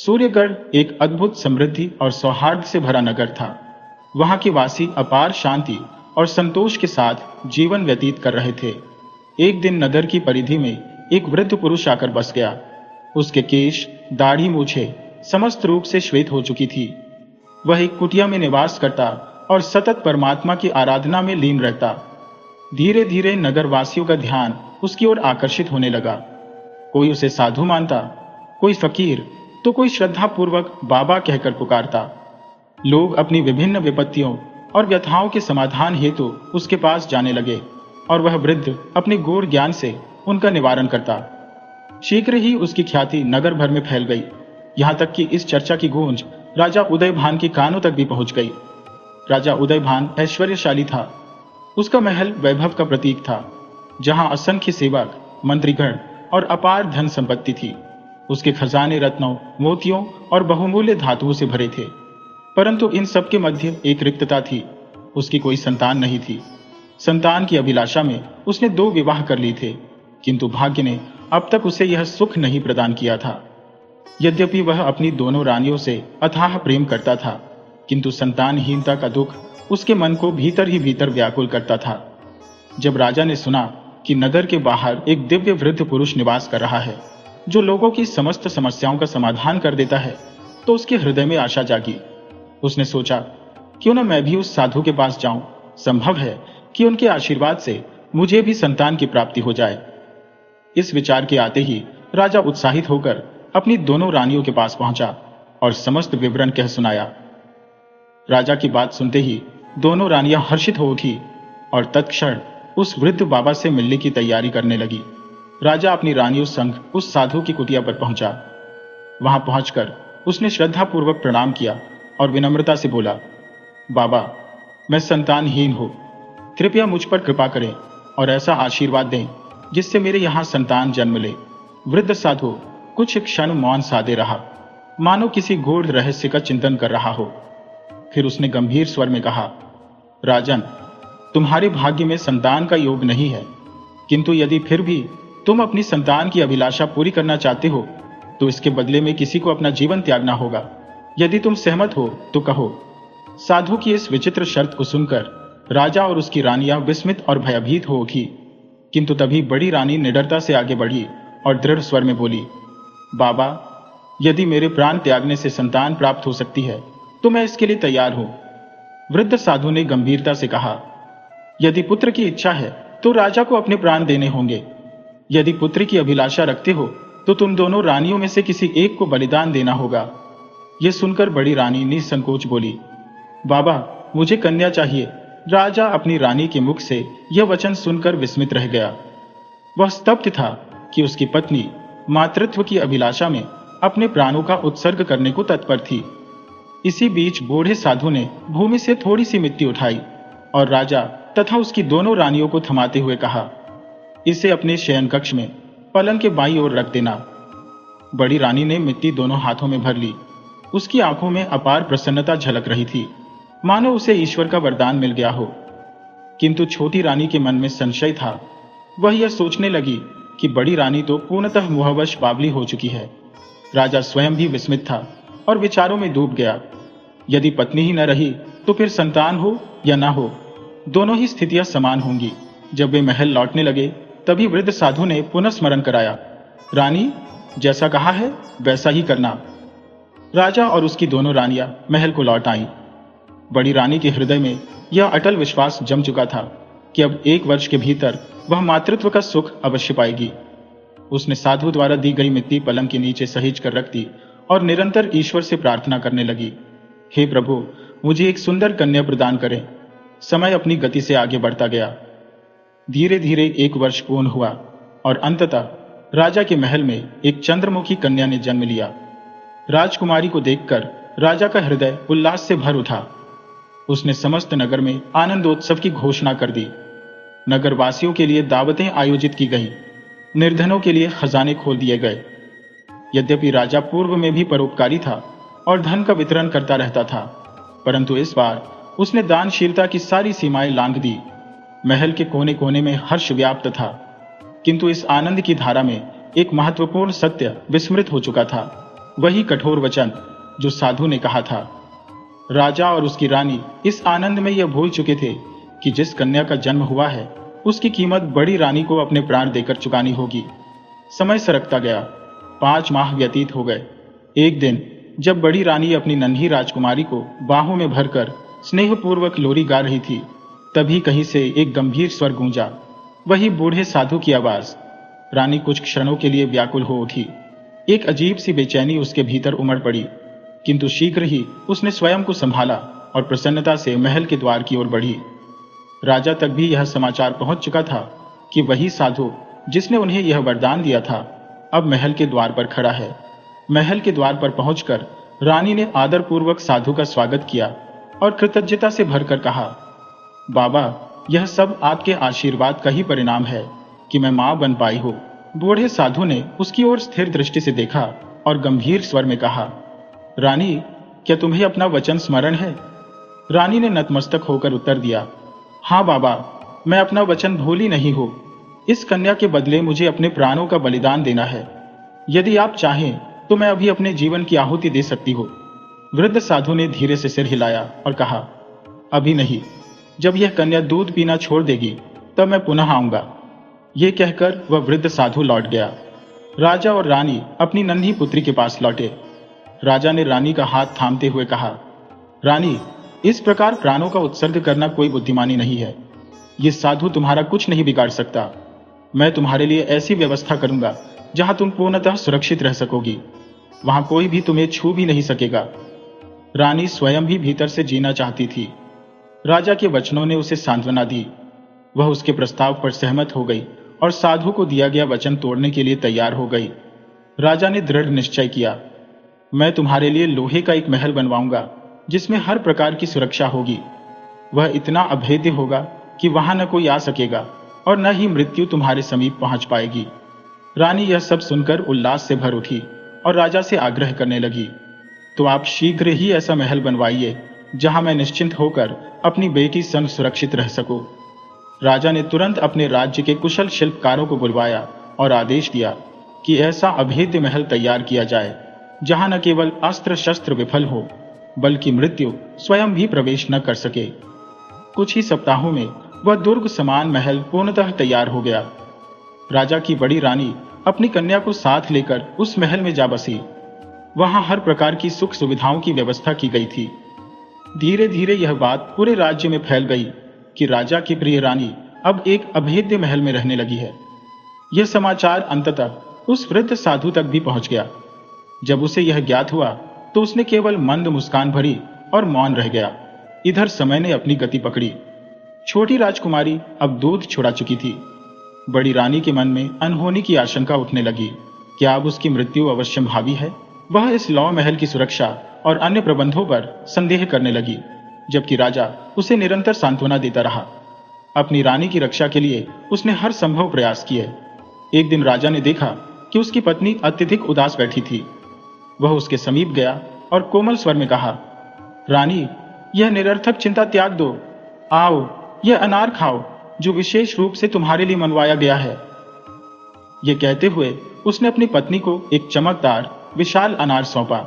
सूर्यगढ़ एक अद्भुत समृद्धि और सौहार्द से भरा नगर था। वहां के वासी अपार शांति और संतोष के साथ जीवन व्यतीत कर रहे थे। एक दिन नगर की परिधि में एक वृद्ध पुरुष आकर बस गया। उसके केश, दाढ़ी, मूछें समस्त रूप से श्वेत हो चुकी थी। वह एक कुटिया में निवास करता और सतत परमात्मा की आराधना में लीन रहता। धीरे धीरे नगर वासियों का ध्यान उसकी ओर आकर्षित होने लगा। कोई उसे साधु मानता, कोई फकीर, तो कोई श्रद्धापूर्वक बाबा कहकर पुकारता। लोग अपनी विभिन्न विपत्तियों और व्यथाओं के समाधान हेतु उसके पास जाने लगे और वह वृद्ध अपने गूढ़ ज्ञान से उनका निवारण करता। शीघ्र ही उसकी ख्याति नगर भर में फैल गई, यहाँ तक कि इस चर्चा की गूंज राजा उदयभान के कानों तक भी पहुंच गई। राजा उदयभान ऐश्वर्यशाली था। उसका महल वैभव का प्रतीक था, जहां असंख्य सेवक, मंत्रीगण और अपार धन संपत्ति थी। उसके खजाने रत्नों, मोतियों और बहुमूल्य धातुओं से भरे थे। परंतु इन सब के मध्य एक रिक्तता थी। उसकी कोई संतान नहीं थी। संतान की अभिलाषा में उसने 2 विवाह कर लिए थे, किंतु भाग्य ने अब तक उसे यह सुख नहीं प्रदान किया था। यद्यपि वह अपनी दोनों रानियों से अथाह प्रेम करता था, किंतु संतानहीनता का दुख उसके मन को भीतर ही भीतर व्याकुल करता था। जब राजा ने सुना कि नगर के बाहर एक दिव्य वृद्ध पुरुष निवास कर रहा है, जो लोगों की समस्त समस्याओं का समाधान कर देता है, तो उसके हृदय में आशा जागी। उसने सोचा, क्यों न मैं भी उस साधु के पास जाऊं। संभव है कि उनके आशीर्वाद से मुझे भी संतान की प्राप्ति हो जाए। इस विचार के आते ही राजा उत्साहित होकर अपनी दोनों रानियों के पास पहुंचा और समस्त विवरण कह सुनाया। राजा की बात सुनते ही दोनों रानियां हर्षित हो उठी और तत्क्षण उस वृद्ध बाबा से मिलने की तैयारी करने लगी। राजा अपनी रानियों संग उस साधु की कुटिया पर पहुंचा। वहां पहुंचकर उसने श्रद्धापूर्वक प्रणाम किया और विनम्रता से बोला, बाबा, मैं संतानहीन हूं। कृपया मुझ पर कृपा करें और ऐसा आशीर्वाद दें जिससे मेरे यहां संतान जन्म ले। वृद्ध साधु कुछ क्षण मौन साधे रहा, मानो किसी गूढ़ रहस्य का चिंतन कर रहा हो। फिर उसने गंभीर स्वर में कहा, राजन, तुम्हारे भाग्य में संतान का योग नहीं है, किंतु यदि फिर भी तुम अपनी संतान की अभिलाषा पूरी करना चाहते हो, तो इसके बदले में किसी को अपना जीवन त्यागना होगा। यदि तुम सहमत हो तो कहो। साधु की इस विचित्र शर्त को सुनकर राजा और उसकी रानियां विस्मित और भयभीत हो उठी, किंतु तभी बड़ी रानी निडरता से आगे बढ़ी और दृढ़ स्वर में बोली, बाबा, यदि मेरे प्राण त्यागने से संतान प्राप्त हो सकती है तो मैं इसके लिए तैयार हूं। वृद्ध साधु ने गंभीरता से कहा, यदि पुत्र की इच्छा है तो राजा को अपने प्राण देने होंगे। यदि पुत्र की अभिलाषा रखते हो तो तुम दोनों रानियों में से किसी एक को बलिदान देना होगा। यह सुनकर बड़ी रानी निसंकोच बोली, बाबा, मुझे कन्या चाहिए। राजा अपनी रानी के मुख से यह वचन सुनकर विस्मित रह गया। वह स्तब्ध था कि उसकी पत्नी मातृत्व की अभिलाषा में अपने प्राणों का उत्सर्ग करने को तत्पर थी। इसी बीच बूढ़े साधु ने भूमि से थोड़ी सी मिट्टी उठाई और राजा तथा उसकी दोनों रानियों को थमाते हुए कहा, इसे अपने शयन कक्ष में पलंग के बाईं ओर रख देना। बड़ी रानी ने मिट्टी दोनों हाथों में भर ली। उसकी आंखों में अपार प्रसन्नता झलक रही थी, मानो उसे ईश्वर का वरदान मिल गया हो। किंतु छोटी रानी के मन में संशय था। वह यह सोचने लगी कि बड़ी रानी तो पूर्णतः मोहवश बावली हो चुकी है। राजा स्वयं भी विस्मित था और विचारों में डूब गया। यदि पत्नी ही न रही तो फिर संतान हो या ना हो, दोनों ही स्थितियां समान होंगी। जब वे महल लौटने लगे तभी वृद्ध साधु ने पुनः स्मरण कराया, रानी, जैसा कहा है वैसा ही करना। राजा और उसकी दोनों रानियां महल को लौट आईं। बड़ी रानी के हृदय में यह अटल विश्वास जम चुका था कि अब 1 वर्ष के भीतर वह मातृत्व का सुख अवश्य पाएगी। उसने साधु द्वारा दी गई मिट्टी पलंग के नीचे सहेज कर रख दी और निरंतर ईश्वर से प्रार्थना करने लगी, हे प्रभु, मुझे एक सुंदर कन्या प्रदान करें। समय अपनी गति से आगे बढ़ता गया। धीरे धीरे 1 वर्ष पूर्ण हुआ और अंततः राजा के महल में एक चंद्रमुखी कन्या ने जन्म लिया। राजकुमारी को देखकर राजा का हृदय उल्लास से भर उठा। उसने समस्त नगर में आनंदोत्सव की घोषणा कर दी। नगर वासियों के लिए दावतें आयोजित की गईं, निर्धनों के लिए खजाने खोल दिए गए। यद्यपि राजा पूर्व में भी परोपकारी था और धन का वितरण करता रहता था, परंतु इस बार उसने दानशीलता की सारी सीमाएं लांघ दी। महल के कोने कोने में हर्ष व्याप्त था, किंतु इस आनंद की धारा में एक महत्वपूर्ण सत्य विस्मृत हो चुका था। वही कठोर वचन जो साधु ने कहा था। राजा और उसकी रानी इस आनंद में यह भूल चुके थे कि जिस कन्या का जन्म हुआ है उसकी कीमत बड़ी रानी को अपने प्राण देकर चुकानी होगी। समय सरकता गया। 5 माह व्यतीत हो गए। एक दिन जब बड़ी रानी अपनी नन्ही राजकुमारी को बाहों में भरकर स्नेहपूर्वक लोरी गा रही थी, तभी कहीं से एक गंभीर स्वर गूंजा, वही बूढ़े साधु की आवाज। रानी कुछ क्षणों के लिए व्याकुल हो उठी। एक अजीब सी बेचैनी उसके भीतर उमड़ पड़ी, किंतु शीघ्र ही उसने स्वयं को संभाला और प्रसन्नता से महल के द्वार की ओर बढ़ी। राजा तक भी यह समाचार पहुंच चुका था कि वही साधु जिसने उन्हें यह वरदान दिया था अब महल के द्वार पर खड़ा है। महल के द्वार पर पहुंचकर रानी ने आदरपूर्वक साधु का स्वागत किया और कृतज्ञता से भरकर कहा, बाबा, यह सब आपके आशीर्वाद का ही परिणाम है कि मैं मां बन पाई हूं। बूढ़े साधु ने उसकी ओर स्थिर दृष्टि से देखा और गंभीर स्वर में कहा, रानी, क्या तुम्हें अपना वचन स्मरण है? रानी ने नतमस्तक होकर उत्तर दिया, हाँ बाबा, मैं अपना वचन भूली नहीं हूं। इस कन्या के बदले मुझे अपने प्राणों का बलिदान देना है। यदि आप चाहें तो मैं अभी अपने जीवन की आहुति दे सकती हूँ। वृद्ध साधु ने धीरे से सिर हिलाया और कहा, अभी नहीं, जब यह कन्या दूध पीना छोड़ देगी तब मैं पुनः आऊंगा। ये कहकर वह वृद्ध साधु लौट गया। राजा और रानी अपनी नन्ही पुत्री के पास लौटे। राजा ने रानी का हाथ थामते हुए कहा, रानी, इस प्रकार प्राणों का उत्सर्ग करना कोई बुद्धिमानी नहीं है। ये साधु तुम्हारा कुछ नहीं बिगाड़ सकता। मैं तुम्हारे लिए ऐसी व्यवस्था करूंगा जहां तुम पूर्णतः सुरक्षित रह सकोगी। वहां कोई भी तुम्हें छू भी नहीं सकेगा। रानी स्वयं भी भीतर से जीना चाहती थी। राजा के वचनों ने उसे सांत्वना दी। वह उसके प्रस्ताव पर सहमत हो गई और साधु को दिया गया वचन तोड़ने के लिए तैयार हो गई। राजा ने दृढ़ निश्चय किया, मैं तुम्हारे लिए लोहे का एक महल बनवाऊंगा जिसमें हर प्रकार की सुरक्षा होगी। वह इतना अभेद्य होगा कि वहां न कोई आ सकेगा और न ही मृत्यु तुम्हारे समीप पहुंच पाएगी। रानी यह सब सुनकर उल्लास से भर उठी और राजा से आग्रह करने लगी, तो आप शीघ्र ही ऐसा महल बनवाइए जहां मैं निश्चिंत होकर अपनी बेटी संग सुरक्षित रह सकूं। राजा ने तुरंत अपने राज्य के कुशल शिल्पकारों को बुलवाया और आदेश दिया कि ऐसा अभेद्य महल तैयार किया जाए जहां न केवल अस्त्र शस्त्र विफल हो बल्कि मृत्यु स्वयं भी प्रवेश न कर सके। कुछ ही सप्ताहों में वह दुर्ग समान महल पूर्णतः तैयार हो गया। राजा की बड़ी रानी अपनी कन्या को साथ लेकर उस महल में जा बसी। वहां हर प्रकार की सुख सुविधाओं की व्यवस्था की गई थी। धीरे धीरे यह बात पूरे राज्य में फैल गई कि राजा की प्रिय रानी अब एक अभेद्य महल में रहने लगी है। यह समाचार अंततः उस वृद्ध साधु तक भी पहुंच गया। जब उसे यह ज्ञात हुआ तो उसने केवल मंद मुस्कान भरी और मौन रह गया। इधर समय ने अपनी गति पकड़ी। छोटी राजकुमारी अब दूध छुड़ा चुकी थी। बड़ी रानी के मन में अनहोनी की आशंका उठने लगी। क्या अब उसकी मृत्यु अवश्यंभावी है? वह इस लौ महल की सुरक्षा और अन्य प्रबंधों पर संदेह करने लगी, जबकि राजा उसे निरंतर सांत्वना देता रहा। अपनी रानी की रक्षा के लिए उसने हर संभव प्रयास किए। एक दिन राजा ने देखा कि उसकी पत्नी अत्यधिक उदास बैठी थी। वह उसके समीप गया और कोमल स्वर में कहा, रानी, यह निरर्थक चिंता त्याग दो। आओ, यह अनार खाओ जो विशेष रूप से तुम्हारे लिए मनवाया गया है। यह कहते हुए उसने अपनी पत्नी को एक चमकदार विशाल अनार सौंपा।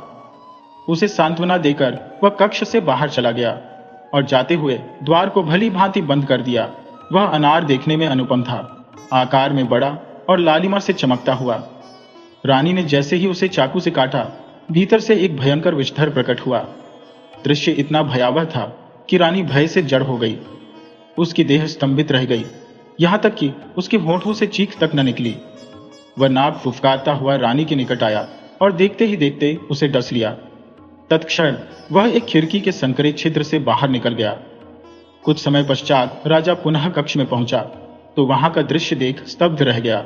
उसे सांत्वना देकर वह कक्ष से बाहर चला गया और जाते हुए द्वार को भली भांति बंद कर दिया। वह अनार देखने में अनुपम था, आकार में बड़ा और लालिमा से चमकता हुआ। रानी ने जैसे ही उसे चाकू से काटा, भीतर से एक भयंकर विषधर प्रकट हुआ। दृश्य इतना भयावह था कि रानी भय से जड़ हो गई। उसकी देह स्तंभित रह गई, यहां तक कि उसके होठों से चीख तक न निकली। वह नाक फुफकारता हुआ रानी के निकट आया और देखते ही देखते उसे डस लिया। तत्क्षण वह एक खिड़की के संकरे छिद्र से बाहर निकल गया। कुछ समय पश्चात राजा पुनः कक्ष में पहुंचा तो वहां का दृश्य देख स्तब्ध रह गया।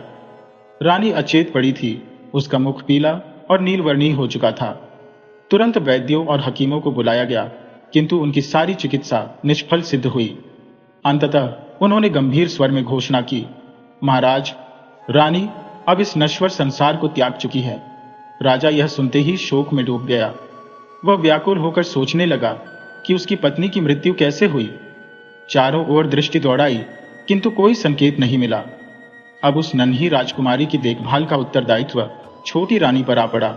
रानी अचेत पड़ी थी। उसका मुख पीला और नीलवर्णीय हो चुका था। तुरंत वैद्यों और हकीमों को बुलाया गया, किंतु उनकी सारी चिकित्सा निष्फल सिद्ध हुई। अंततः उन्होंने गंभीर स्वर में घोषणा की, महाराज, रानी अब इस नश्वर संसार को त्याग चुकी है। राजा यह सुनते ही शोक में डूब गया। वह व्याकुल होकर सोचने लगा कि उसकी पत्नी की मृत्यु कैसे हुई। चारों ओर दृष्टि दौड़ाई, किंतु कोई संकेत नहीं मिला। अब उस नन्ही राजकुमारी की देखभाल का उत्तरदायित्व छोटी रानी पर आ पड़ा।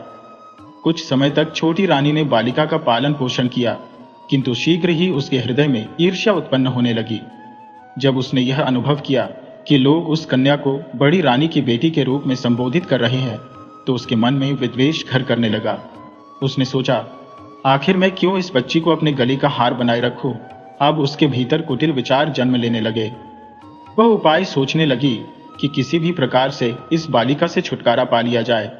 कुछ समय तक छोटी रानी ने बालिका का पालन पोषण किया, किंतु शीघ्र ही उसके हृदय में ईर्ष्या उत्पन्न होने लगी। जब उसने यह अनुभव किया कि लोग उस कन्या को बड़ी रानी की बेटी के रूप में संबोधित कर रहे हैं, तो उसके मन में विद्वेष घर करने लगा। उसने सोचा, आखिर मैं क्यों इस बच्ची को अपने गले का हार बनाए रखूं? अब उसके भीतर कुटिल विचार जन्म लेने लगे। वह उपाय सोचने लगी कि किसी भी प्रकार से इस बालिका से छुटकारा पा लिया जाए।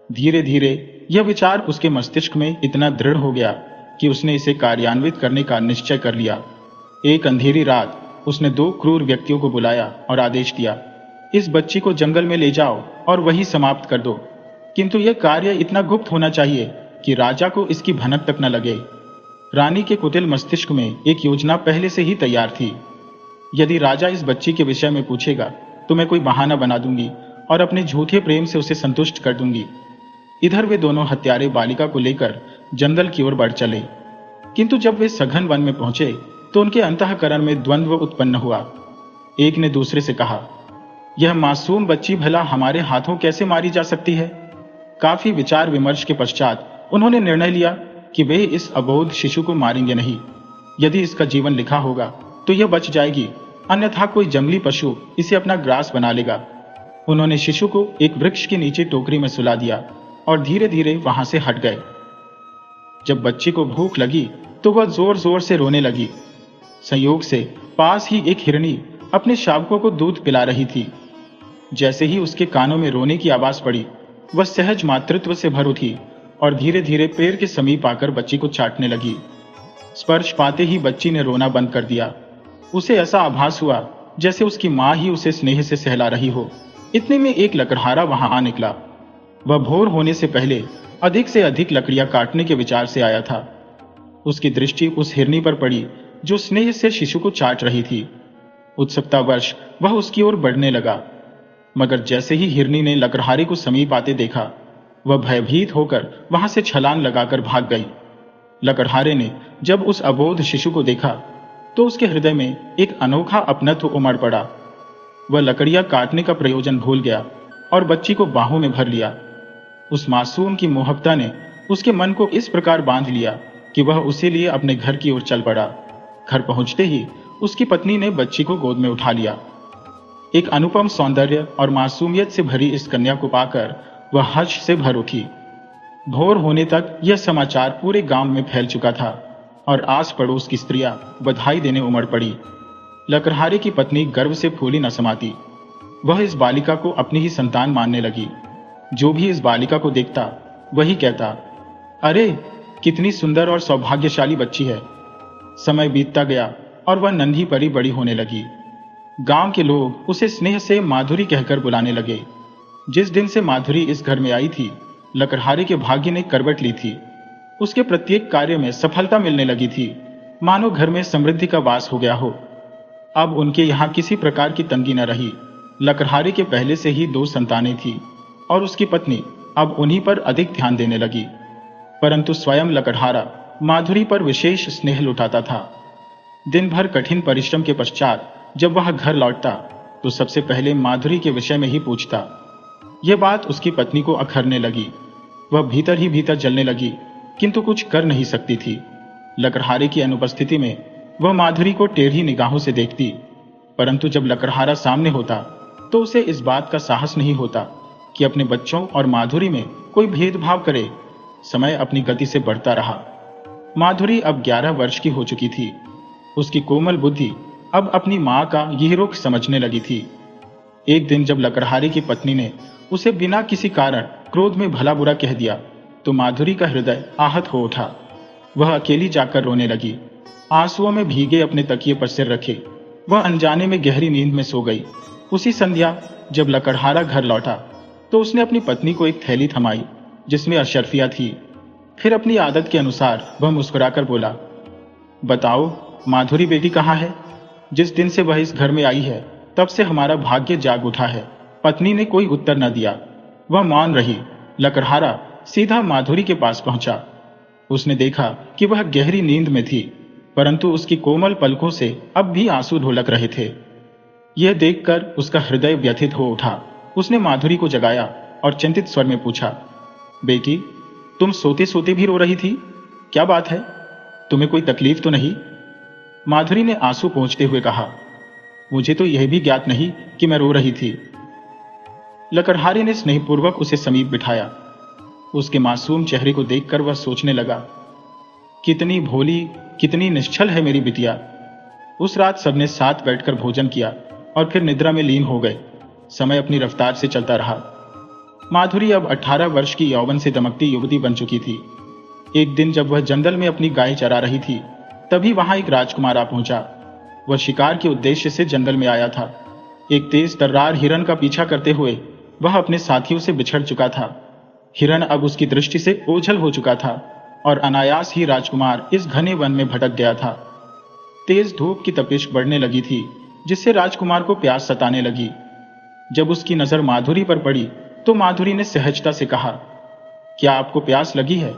धीरे धीरे यह विचार उसके मस्तिष्क में इतना दृढ़ हो गया कि उसने इसे कार्यान्वित करने का निश्चय कर लिया। एक अंधेरी रात उसने 2 क्रूर व्यक्तियों को बुलाया और आदेश दिया, इस बच्ची को जंगल में ले जाओ और वहीं समाप्त कर दो, किंतु यह कार्य इतना गुप्त होना चाहिए कि राजा को इसकी भनक तक न लगे। रानी के कुटिल मस्तिष्क में एक योजना पहले से ही तैयार थी। यदि राजा इस बच्ची के विषय में पूछेगा तो मैं कोई बहाना बना दूंगी और अपने झूठे प्रेम से उसे संतुष्ट कर दूंगी। इधर वे दोनों हत्यारे बालिका को लेकर जंगल की ओर बढ़ चले, किंतु जब वे सघन वन में पहुंचे तो उनके अंतःकरण में द्वंद्व उत्पन्न हुआ। एक ने दूसरे से कहा, यह मासूम बच्ची भला हमारे हाथों कैसे मारी जा सकती है? काफी विचार विमर्श के पश्चात उन्होंने निर्णय लिया कि वे इस अबोध शिशु को मारेंगे नहीं। यदि इसका जीवन लिखा होगा तो यह बच जाएगी, अन्यथा कोई जंगली पशु इसे अपना ग्रास बना लेगा। उन्होंने शिशु को एक वृक्ष के नीचे टोकरी में सुला दिया और धीरे धीरे वहां से हट गए। जब बच्ची को भूख लगी तो वह जोर जोर से रोने लगी। संयोग से पास ही एक हिरनी अपने शावकों को दूध पिला रही थी। जैसे ही उसके कानों में रोने की आवाज पड़ी, वह सहज मातृत्व से भर उठी और धीरे धीरे पेड़ के समीप आकर बच्ची को चाटने लगी। स्पर्श पाते ही बच्ची ने रोना बंद कर दिया। उसे ऐसा आभास हुआ जैसे उसकी मां ही उसे स्नेह से सहला रही हो। इतने में एक लकड़हारा वहां आ निकला। वह भोर होने से पहले अधिक से अधिक लकड़ियां काटने के विचार से आया था। उसकी दृष्टि उस हिरनी पर पड़ी जो स्नेह से शिशु को चाट रही थी। उत्सुकतावश वह उसकी ओर बढ़ने लगा, मगर जैसे ही हिरनी ने लकड़हारे को समीप आते देखा, वह भयभीत होकर वहां से छलांग लगाकर भाग गई। लकड़हारे ने जब उस अबोध शिशु को देखा तो उसके हृदय में एक अनोखा अपनत्व उमड़ पड़ा। वह लकड़ियां काटने का प्रयोजन भूल गया और बच्ची को बाहों में भर लिया। उस मासूम की मोहब्बता ने उसके मन को इस प्रकार बांध लिया कि वह उसे लिए अपने घर की ओर चल पड़ा। घर पहुंचते ही उसकी पत्नी ने बच्ची को गोद में उठा लिया। एक अनुपम सौंदर्य और मासूमियत से भरी इस कन्या को पाकर वह हर्ष से भर उठी। भोर होने तक यह समाचार पूरे गांव में फैल चुका था और आस पड़ोस की स्त्रियां बधाई देने उमड़ पड़ी। लकड़हारे की पत्नी गर्व से फूली न समाती। वह इस बालिका को अपनी ही संतान मानने लगी। जो भी इस बालिका को देखता वही कहता, अरे कितनी सुंदर और सौभाग्यशाली बच्ची है। समय बीतता गया और वह नन्ही परी बड़ी होने लगी। गांव के लोग उसे स्नेह से माधुरी कहकर बुलाने लगे। जिस दिन से माधुरी इस घर में आई थी, लकड़हारे के भाग्य ने करवट ली थी। उसके प्रत्येक कार्य में सफलता मिलने लगी थी, मानो घर में समृद्धि का वास हो गया हो। अब उनके यहाँ किसी प्रकार की तंगी न रही। लकड़हारे के पहले से ही 2 संतानें थी और उसकी पत्नी अब उन्हीं पर अधिक ध्यान देने लगी। परंतु स्वयं लकड़हारा माधुरी पर विशेष स्नेह लुटाता था। दिन भर कठिन परिश्रम के पश्चात जब वह घर लौटता तो सबसे पहले माधुरी के विषय में ही पूछता। यह बात उसकी पत्नी को अखरने लगी। वह भीतर ही भीतर जलने लगी, किंतु कुछ कर नहीं सकती थी। लकड़हारे की अनुपस्थिति में वह माधुरी को टेढ़ी निगाहों से देखती, परंतु जब लकड़हारा सामने होता तो उसे इस बात का साहस नहीं होता कि अपने बच्चों और माधुरी में कोई भेदभाव करे। समय अपनी गति से बढ़ता रहा। माधुरी अब 11 वर्ष की हो चुकी थी। उसकी कोमल बुद्धि अब अपनी मां का यह रुख समझने लगी थी। एक दिन जब लकड़हारे की पत्नी ने उसे बिना किसी कारण क्रोध में भला बुरा कह दिया तो माधुरी का हृदय आहत हो उठा। वह अकेली जाकर रोने लगी। आंसुओं में भीगे अपने तकिए पर सिर रखे वह अनजाने में गहरी नींद में सो गई। उसी संध्या जब लकड़हारा घर लौटा तो उसने अपनी पत्नी को एक थैली थमाई जिसमें अशर्फिया थी। फिर अपनी आदत के अनुसार वह मुस्कुराकर बोला, बताओ माधुरी बेटी कहाँ है? जिस दिन से वह इस घर में आई है तब से हमारा भाग्य जाग उठा है। पत्नी ने कोई उत्तर न दिया। वह मौन रही। लकड़हारा सीधा माधुरी के पास पहुंचा। उसने देखा कि वह गहरी नींद में थी, परंतु उसकी कोमल पलकों से अब भी आंसू ढुलक रहे थे। यह देखकर उसका हृदय व्यथित हो उठा। उसने माधुरी को जगाया और चिंतित स्वर में पूछा, बेटी तुम सोते सोते भी रो रही थी? क्या बात है? तुम्हें कोई तकलीफ तो नहीं? माधुरी ने आंसू पोंछते हुए कहा। मुझे तो यह भी ज्ञात नहीं कि मैं रो रही थी। लकड़हारे ने स्नेहपूर्वक उसे समीप बिठाया। उसके मासूम चेहरे को देखकर वह सोचने लगा, कितनी भोली, कितनी निश्चल है मेरी बिटिया। उस रात सबने साथ बैठकर भोजन किया और फिर निद्रा में लीन हो गए। समय अपनी रफ्तार से चलता रहा। माधुरी अब 18 वर्ष की यौवन से दमकती युवती बन चुकी थी। एक दिन जब वह जंगल में अपनी गाय चरा रही थी, तभी वहां एक राजकुमार आ पहुंचा। वह शिकार के उद्देश्य से जंगल में आया था। एक तेज तर्रार हिरन का पीछा करते हुए वह अपने साथियों से बिछड़ चुका था। हिरन अब उसकी दृष्टि से ओझल हो चुका था और अनायास ही राजकुमार इस घने वन में भटक गया था। तेज धूप की तपिश बढ़ने लगी थी, जिससे राजकुमार को प्यास सताने लगी। जब उसकी नजर माधुरी पर पड़ी तो माधुरी ने सहजता से कहा, क्या आपको प्यास लगी है?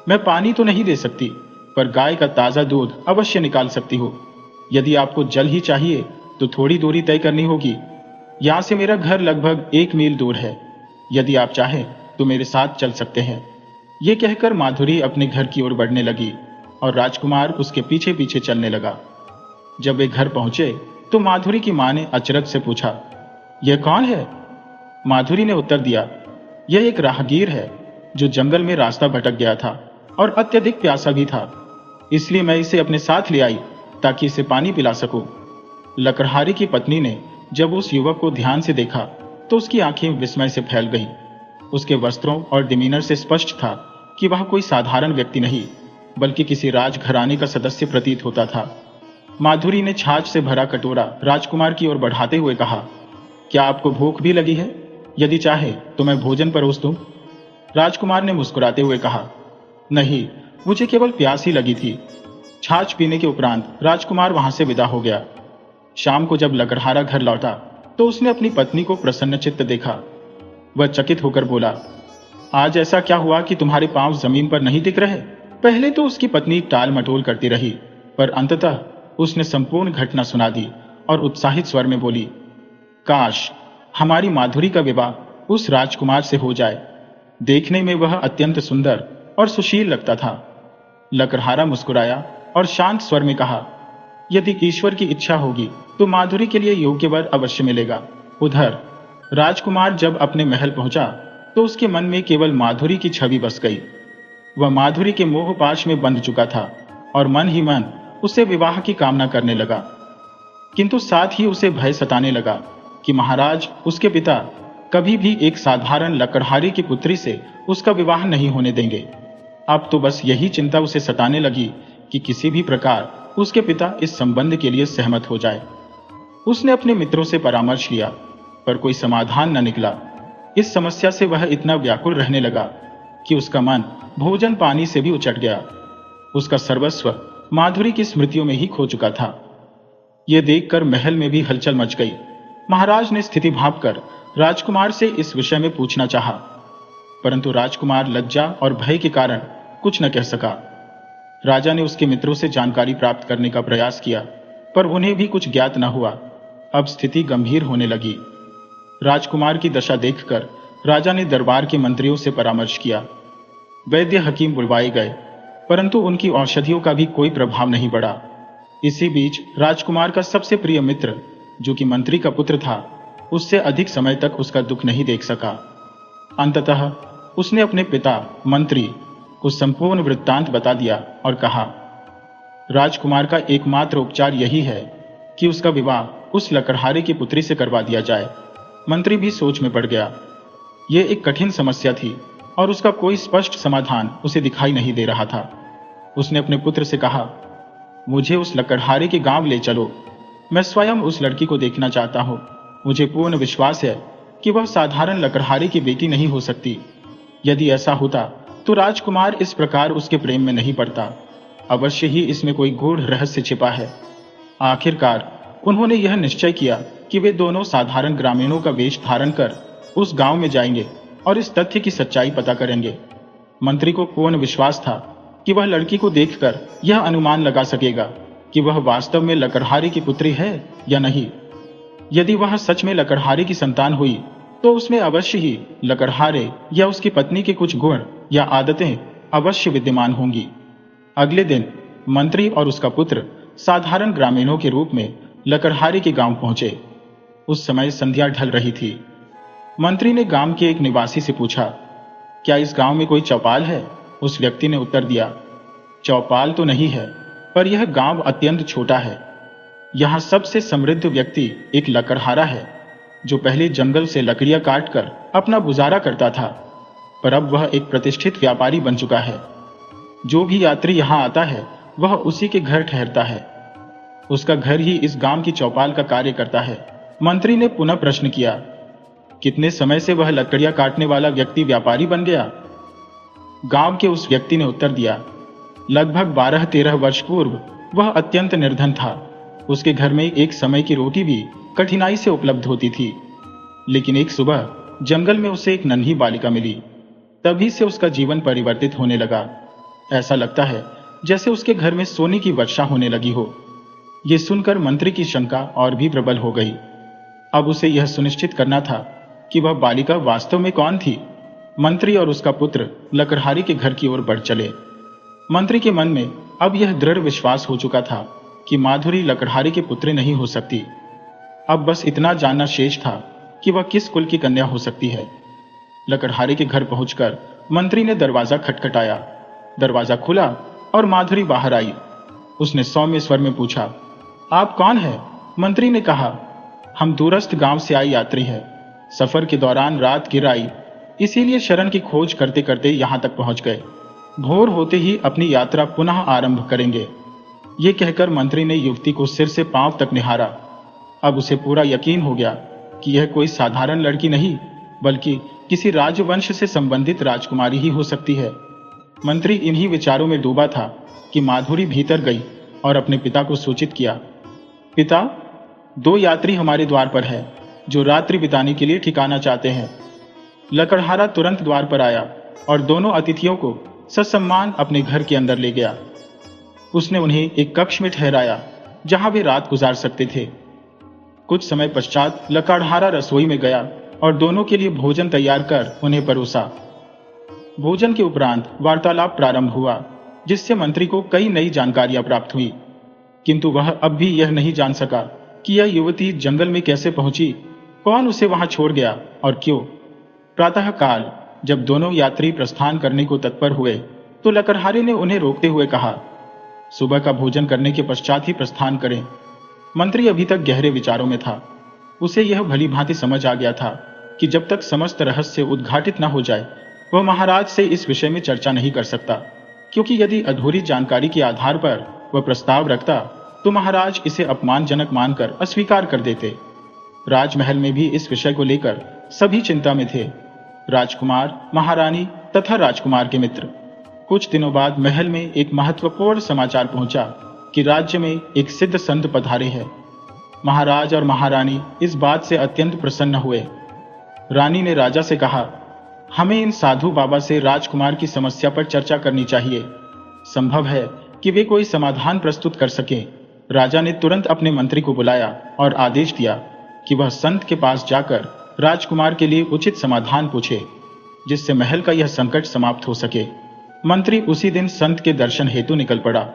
मैं पानी तो नहीं दे सकती, पर गाय का ताजा दूध अवश्य निकाल सकती हूँ। यदि आपको जल ही चाहिए तो थोड़ी दूरी तय करनी होगी। यहां से मेरा घर लगभग 1 मील दूर है। यदि आप चाहें तो मेरे साथ चल सकते हैं। ये कहकर माधुरी अपने घर की ओर बढ़ने लगी और राजकुमार उसके पीछे पीछे चलने लगा। जब वे घर पहुंचे तो माधुरी की मां ने अचरज से पूछा, यह कौन है? माधुरी ने उत्तर दिया, यह एक राहगीर है जो जंगल में रास्ता भटक गया था और अत्यधिक प्यासा भी था। इसलिए मैं इसे अपने साथ ले आई ताकि इसे पानी पिला सकूं। लकड़हारे की पत्नी ने जब उस युवक को ध्यान से देखा तो उसकी आंखें विस्मय से फैल गईं। उसके वस्त्रों और डिमीनर से स्पष्ट था कि वह कोई साधारण व्यक्ति नहीं, बल्कि किसी राजघराने का सदस्य प्रतीत होता था। माधुरी ने छाछ से भरा कटोरा राजकुमार की ओर बढ़ाते हुए कहा, क्या आपको भूख भी लगी है? यदि चाहे तो मैं भोजन परोस दूं। राजकुमार ने मुस्कुराते हुए कहा, नहीं, मुझे केवल प्यास ही लगी थी। छाछ पीने के उपरांत राजकुमार वहां से विदा हो गया। शाम को जब लकड़हारा घर लौटा तो उसने अपनी पत्नी को प्रसन्नचित्त देखा। वह चकित होकर बोला, आज ऐसा क्या हुआ कि तुम्हारे पांव जमीन पर नहीं दिख रहे? पहले तो उसकी पत्नी टाल मटोल करती रही, पर अंततः उसने संपूर्ण घटना सुना दी और उत्साहित स्वर में बोली, काश हमारी माधुरी का विवाह उस राजकुमार से हो जाए। देखने में वह अत्यंत सुंदर और सुशील लगता था। लकड़हारा मुस्कुराया और शांत स्वर में कहा, यदि ईश्वर की इच्छा होगी तो माधुरी के लिए योग्य वर अवश्य मिलेगा। उधर राजकुमार जब अपने महल पहुंचा तो उसके मन में केवल माधुरी की छवि बस गई। वह माधुरी के मोहपाश में बंध चुका था और मन ही मन उसे विवाह की कामना करने लगा। किंतु साथ ही उसे भय सताने लगा कि महाराज उसके पिता कभी भी एक साधारण लकड़हारे की पुत्री से उसका विवाह नहीं होने देंगे। अब तो बस यही चिंता उसे सताने लगी कि किसी भी प्रकार उसके पिता इस संबंध के लिए सहमत हो जाए। उसने अपने मित्रों से परामर्श लिया, पर कोई समाधान न निकला। इस समस्या से वह इतना व्याकुल रहने लगा कि उसका मन भोजन पानी से भी उचट गया। उसका सर्वस्व माधुरी की स्मृतियों में ही खो चुका था। यह देखकर महल में भी हलचल मच गई। महाराज ने स्थिति भांपकर राजकुमार से इस विषय में पूछना चाहा, परंतु राजकुमार लज्जा और भय के कारण कुछ न कह सका। राजा ने उसके मित्रों से जानकारी प्राप्त करने का प्रयास किया, पर उन्हें भी कुछ ज्ञात न हुआ। अब स्थिति गंभीर होने लगी। राजकुमार की दशा देखकर राजा ने दरबार के मंत्रियों से परामर्श किया। वैद्य हकीम बुलवाए गए, परंतु उनकी औषधियों का भी कोई प्रभाव नहीं पड़ा। इसी बीच राजकुमार का सबसे प्रिय मित्र, जो कि मंत्री का पुत्र था, उससे अधिक समय तक उसका दुख नहीं देख सका। अंततः उसने अपने पिता मंत्री को संपूर्ण वृत्तांत बता दिया और कहा, राजकुमार का एकमात्र उपचार यही है कि उसका विवाह उस लकड़हारे की पुत्री से करवा दिया जाए। मंत्री भी सोच में पड़ गया। यह एक कठिन समस्या थी और उसका कोई स्पष्ट समाधान उसे दिखाई नहीं दे रहा था। उसने अपने पुत्र से कहा, मुझे उस लकड़हारे के गांव ले चलो। मैं स्वयं उस लड़की को देखना चाहता हूं। मुझे पूर्ण विश्वास है कि वह साधारण लकड़हारे की बेटी नहीं हो सकती। यदि ऐसा होता तो राजकुमार इस प्रकार उसके प्रेम में नहीं पड़ता। अवश्य ही इसमें कोई गूढ़ रहस्य छिपा है। आखिरकार उन्होंने यह निश्चय किया कि वे दोनों साधारण ग्रामीणों का वेश धारण कर उस गांव में जाएंगे और इस तथ्य की सच्चाई पता करेंगे। मंत्री को पूर्ण विश्वास था कि वह लड़की को देखकर यह अनुमान लगा सकेगा कि वह वास्तव में लकड़हारे की पुत्री है या नहीं। यदि वह सच में लकड़हारे की संतान हुई तो उसमें अवश्य ही लकड़हारे या उसकी पत्नी के कुछ गुण या आदतें अवश्य विद्यमान होंगी। अगले दिन मंत्री और उसका पुत्र साधारण ग्रामीणों के रूप में लकड़हारे के गांव पहुंचे। उस समय संध्या ढल रही थी। मंत्री ने गांव के एक निवासी से पूछा, क्या इस गांव में कोई चौपाल है? उस व्यक्ति ने उत्तर दिया, चौपाल तो नहीं है, पर यह गांव अत्यंत छोटा है। यहाँ सबसे समृद्ध व्यक्ति एक लकड़हारा है, जो पहले जंगल से लकड़ियां काटकर अपना गुजारा करता था, पर अब वह एक प्रतिष्ठित व्यापारी बन चुका है। जो भी यात्री यहाँ आता है वह उसी के घर ठहरता है। उसका घर ही इस गांव की चौपाल का कार्य करता है। मंत्री ने पुनः प्रश्न किया, कितने समय से वह लकड़ियां काटने वाला व्यक्ति व्यापारी बन गया? गांव के उस व्यक्ति ने उत्तर दिया, लगभग 12-13 वर्ष पूर्व वह अत्यंत निर्धन था। उसके घर में एक समय की रोटी भी कठिनाई से उपलब्ध होती थी। लेकिन एक सुबह जंगल में उसे एक नन्ही बालिका मिली। तभी से उसका जीवन परिवर्तित होने लगा। ऐसा लगता है जैसे उसके घर में सोने की वर्षा होने लगी हो। यह सुनकर मंत्री की शंका और भी प्रबल हो गई। अब उसे यह सुनिश्चित करना था कि वह बालिका वास्तव में कौन थी। मंत्री और उसका पुत्र लकड़हारे के घर की ओर बढ़ चले। मंत्री के मन में अब यह दृढ़ विश्वास हो चुका था कि माधुरी लकड़हारे के पुत्र नहीं हो सकती। अब बस इतना जानना शेष था कि वह किस कुल की कन्या हो सकती है। लकड़हारे के घर पहुंचकर मंत्री ने दरवाजा खटखटाया। दरवाजा खुला और माधुरी बाहर आई। उसने सौम्य स्वर में पूछा, आप कौन है? मंत्री ने कहा, हम दूरस्थ गांव से आए यात्री हैं। सफर के दौरान रात गिर आई, इसीलिए शरण की खोज करते करते यहां तक पहुंच गए। भोर होते ही अपनी यात्रा पुनः आरंभ करेंगे। ये कहकर मंत्री ने युवती को सिर से पांव तक निहारा। अब उसे पूरा यकीन हो गया कि यह कोई साधारण लड़की नहीं, बल्कि किसी राजवंश से संबंधित राजकुमारी ही हो सकती है। मंत्री इन्हीं विचारों में डूबा था कि माधुरी भीतर गई और अपने पिता को सूचित किया, पिता, 2 यात्री हमारे द्वार पर है जो रात्रि बिताने के लिए ठिकाना चाहते हैं। लकड़हारा तुरंत द्वार पर आया और दोनों अतिथियों को ससम्मान अपने घर के अंदर ले गया। उसने उन्हें एक कक्ष में ठहराया जहां वे रात गुजार सकते थे। कुछ समय पश्चात लकड़हारा रसोई में गया और दोनों के लिए भोजन तैयार कर उन्हें परोसा। भोजन के उपरांत वार्तालाप प्रारंभ हुआ, जिससे मंत्री को कई नई जानकारियां प्राप्त हुई। किंतु वह अब भी यह नहीं जान सका कि यह युवती जंगल में कैसे पहुंची, कौन उसे वहां छोड़ गया और क्यों। प्रातः काल जब दोनों यात्री प्रस्थान करने को तत्पर हुए तो लकड़हारे ने उन्हें रोकते हुए कहा, सुबह का भोजन करने के पश्चात ही प्रस्थान करें। मंत्री अभी तक गहरे विचारों में था। उसे यह भली भांति समझ आ गया था कि जब तक समस्त रहस्य उद्घाटित न हो जाए वह महाराज से इस विषय में चर्चा नहीं कर सकता, क्योंकि यदि अधूरी जानकारी के आधार पर वह प्रस्ताव रखता तो महाराज इसे अपमानजनक मानकर अस्वीकार कर देते। राजमहल में भी इस विषय को लेकर सभी चिंता में थे, राजकुमार, महारानी तथा राजकुमार के मित्र। कुछ दिनों बाद महल में एक महत्वपूर्ण समाचार पहुंचा कि राज्य में एक सिद्ध संत पधारे हैं। महाराज और महारानी इस बात से अत्यंत प्रसन्न हुए। रानी ने राजा से कहा, हमें इन साधु बाबा से राजकुमार की समस्या पर चर्चा करनी चाहिए। संभव है कि वे कोई समाधान प्रस्तुत कर सके। राजा ने तुरंत अपने मंत्री को बुलाया और आदेश दिया कि वह संत के पास जाकर राजकुमार के लिए उचित समाधान पूछे, जिससे महल का यह संकट समाप्त हो सके। मंत्री उसी दिन संत के दर्शन हेतु निकल पड़ा।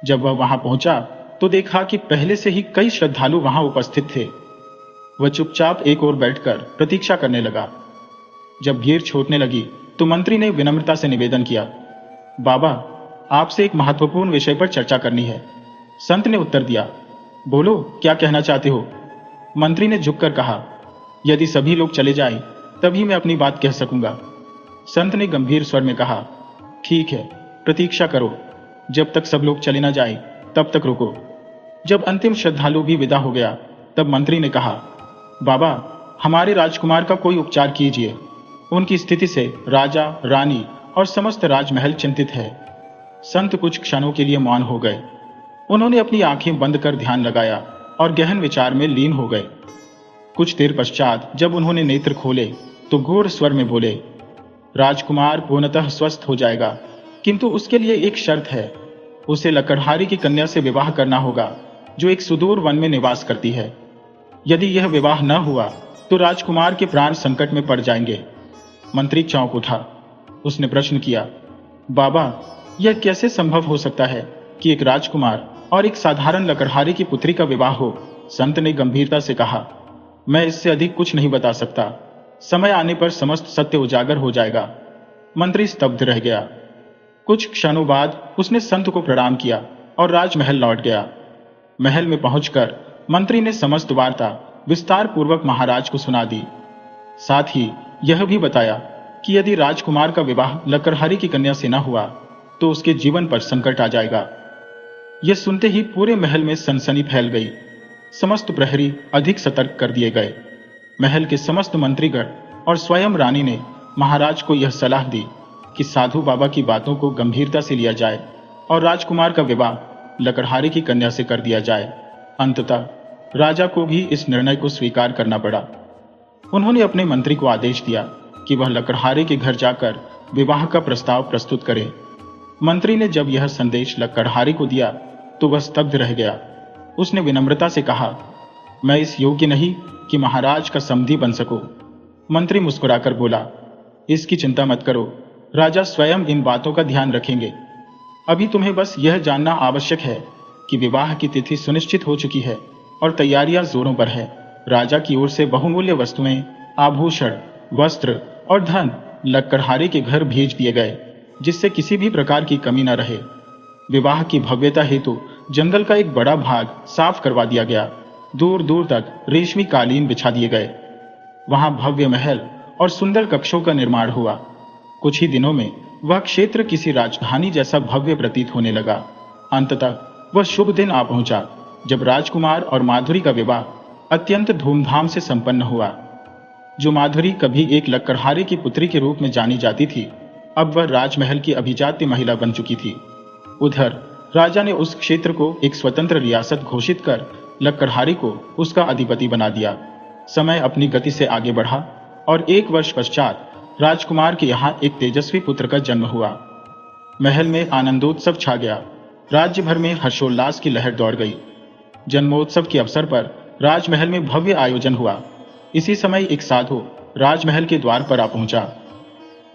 जब वह वहां पहुंचा तो देखा कि पहले से ही कई श्रद्धालु वहां उपस्थित थे। वह चुपचाप एक ओर बैठकर प्रतीक्षा करने लगा। जब भीड़ छूटने लगी तो मंत्री ने विनम्रता से निवेदन किया, बाबा, आपसे एक महत्वपूर्ण विषय पर चर्चा करनी है। संत ने उत्तर दिया, बोलो, क्या कहना चाहते हो? मंत्री ने झुककर कहा, यदि सभी लोग चले जाएं, तभी मैं अपनी बात कह सकूंगा। संत ने गंभीर स्वर में कहा, ठीक है, प्रतीक्षा करो। जब तक सब लोग चले न जाएं, तब तक रुको। जब अंतिम श्रद्धालु भी विदा हो गया तब मंत्री ने कहा, बाबा, हमारे राजकुमार का कोई उपचार कीजिए। उनकी स्थिति से राजा, रानी और समस्त राजमहल चिंतित है। संत कुछ क्षणों के लिए मौन हो गए। उन्होंने अपनी आंखें बंद कर ध्यान लगाया और गहन विचार में लीन हो गए। कुछ देर पश्चात जब उन्होंने नेत्र खोले तो घोर स्वर में बोले, राजकुमार पूर्णतः स्वस्थ हो जाएगा, किंतु उसके लिए एक शर्त है। उसे लकड़हारे की कन्या से विवाह करना होगा, जो एक सुदूर वन में निवास करती है। यदि यह विवाह न हुआ तो राजकुमार के प्राण संकट में पड़ जाएंगे। मंत्री चौंक उठा। उसने प्रश्न किया, बाबा, यह कैसे संभव हो सकता है कि एक राजकुमार और एक साधारण लकड़हारे की पुत्री का विवाह हो? संत ने गंभीरता से कहा। मैं इससे अधिक कुछ नहीं बता सकता। समय आने पर समस्त सत्य उजागर हो जाएगा। मंत्री स्तब्ध रह गया। कुछ क्षणों बाद उसने संत को प्रणाम किया और राजमहल लौट गया। महल में पहुंचकर मंत्री ने समस्त वार्ता विस्तार पूर्वक महाराज को सुना दी। साथ ही यह भी बताया कि यदि राजकुमार का विवाह लकड़हारे की कन्या से न हुआ तो उसके जीवन पर संकट आ जाएगा। यह सुनते ही पूरे महल में सनसनी फैल गई। समस्त प्रहरी अधिक सतर्क कर दिए गए। महल के समस्त मंत्रीगण और स्वयं रानी ने महाराज को यह सलाह दी कि साधु बाबा की बातों को गंभीरता से लिया जाए और राजकुमार का विवाह लकड़हारे की कन्या से कर दिया जाए। अंततः राजा को भी इस निर्णय को स्वीकार करना पड़ा। उन्होंने अपने मंत्री को आदेश दिया कि वह लकड़हारे के घर जाकर विवाह का प्रस्ताव प्रस्तुत करे। मंत्री ने जब यह संदेश लकड़हारे को दिया तो वह स्तब्ध रह गया। उसने विनम्रता से कहा, मैं इस योग्य नहीं कि महाराज का समधी बन सकूं। मंत्री मुस्कुराकर बोला, इसकी चिंता मत करो, राजा स्वयं इन बातों का ध्यान रखेंगे। अभी तुम्हें बस यह जानना आवश्यक है कि विवाह की तिथि सुनिश्चित हो चुकी है और तैयारियां जोरों पर है। राजा की ओर से बहुमूल्य वस्तुएं, आभूषण, वस्त्र और धन लकड़हारे के घर भेज दिए गए, जिससे किसी भी प्रकार की कमी न रहे। विवाह की भव्यता हेतु जंगल का एक बड़ा भाग साफ करवा दिया गया। दूर दूर तक रेशमी कालीन बिछा दिए गए। वहां भव्य महल और सुंदर कक्षों का निर्माण हुआ। कुछ ही दिनों में वह क्षेत्र किसी राजधानी जैसा भव्य प्रतीत होने लगा। अंततः वह शुभ दिन आ पहुंचा जब राजकुमार और माधुरी का विवाह अत्यंत धूमधाम से संपन्न हुआ। जो माधुरी कभी एक लकड़हारे की पुत्री के रूप में जानी जाती थी, अब वह राजमहल की अभिजात्य महिला बन चुकी थी। उधर राजा ने उस क्षेत्र को एक स्वतंत्र रियासत घोषित कर लकड़हारे को उसका अधिपति बना दिया। समय अपनी गति से आगे बढ़ा और 1 वर्ष पश्चात राजकुमार के यहाँ एक तेजस्वी पुत्र का जन्म हुआ। महल में आनंदोत्सव छा गया। राज्य भर में हर्षोल्लास की लहर दौड़ गई। जन्मोत्सव के अवसर पर राजमहल में भव्य आयोजन हुआ। इसी समय एक साधु राजमहल के द्वार पर आ पहुंचा।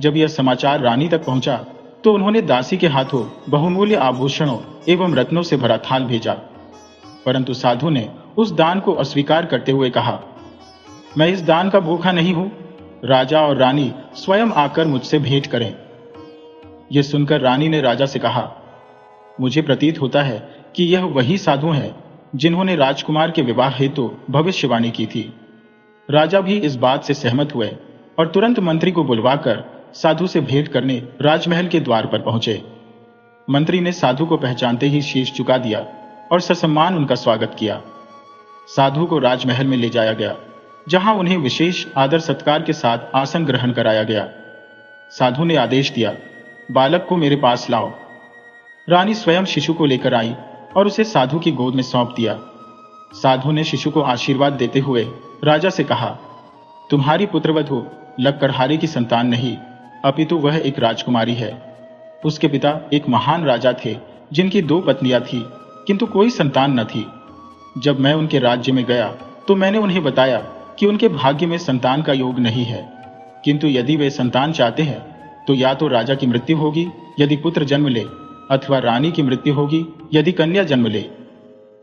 जब यह समाचार रानी तक पहुंचा तो उन्होंने दासी के हाथों बहुमूल्य आभूषणों एवं रत्नों से भरा थाल भेजा, परंतु साधु ने उस दान को अस्वीकार करते हुए कहा, मैं इस दान का भूखा नहीं हूं। राजा और रानी स्वयं आकर मुझसे भेंट करें। यह सुनकर रानी ने राजा से कहा, मुझे प्रतीत होता है कि यह वही साधु हैं जिन्होंने राजकुमार के विवाह हेतु भविष्यवाणी की थी। राजा भी इस बात से सहमत हुए और तुरंत मंत्री को बुलवाकर साधु से भेंट करने राजमहल के द्वार पर पहुंचे। मंत्री ने साधु को पहचानते ही शीश झुका दिया और ससम्मान उनका स्वागत किया। साधु को राजमहल में ले जाया गया, जहां उन्हें विशेष आदर सत्कार के साथ आसन ग्रहण कराया गया। साधु ने आदेश दिया, बालक को मेरे पास लाओ। रानी स्वयं शिशु को लेकर आई और उसे साधु की गोद में सौंप दिया। साधु ने शिशु को आशीर्वाद देते हुए राजा से कहा, तुम्हारी पुत्रवधू लकड़हारे की संतान नहीं, अपितु वह एक राजकुमारी है। उसके पिता एक महान राजा थे जिनकी 2 पत्नियां थीं, किंतु कोई संतान न थी। जब मैं उनके राज्य में गया तो मैंने उन्हें बताया कि उनके भाग्य में संतान का योग नहीं है, किंतु यदि वे संतान चाहते हैं तो या तो राजा की मृत्यु होगी यदि पुत्र जन्म ले, अथवा रानी की मृत्यु होगी यदि कन्या जन्म ले।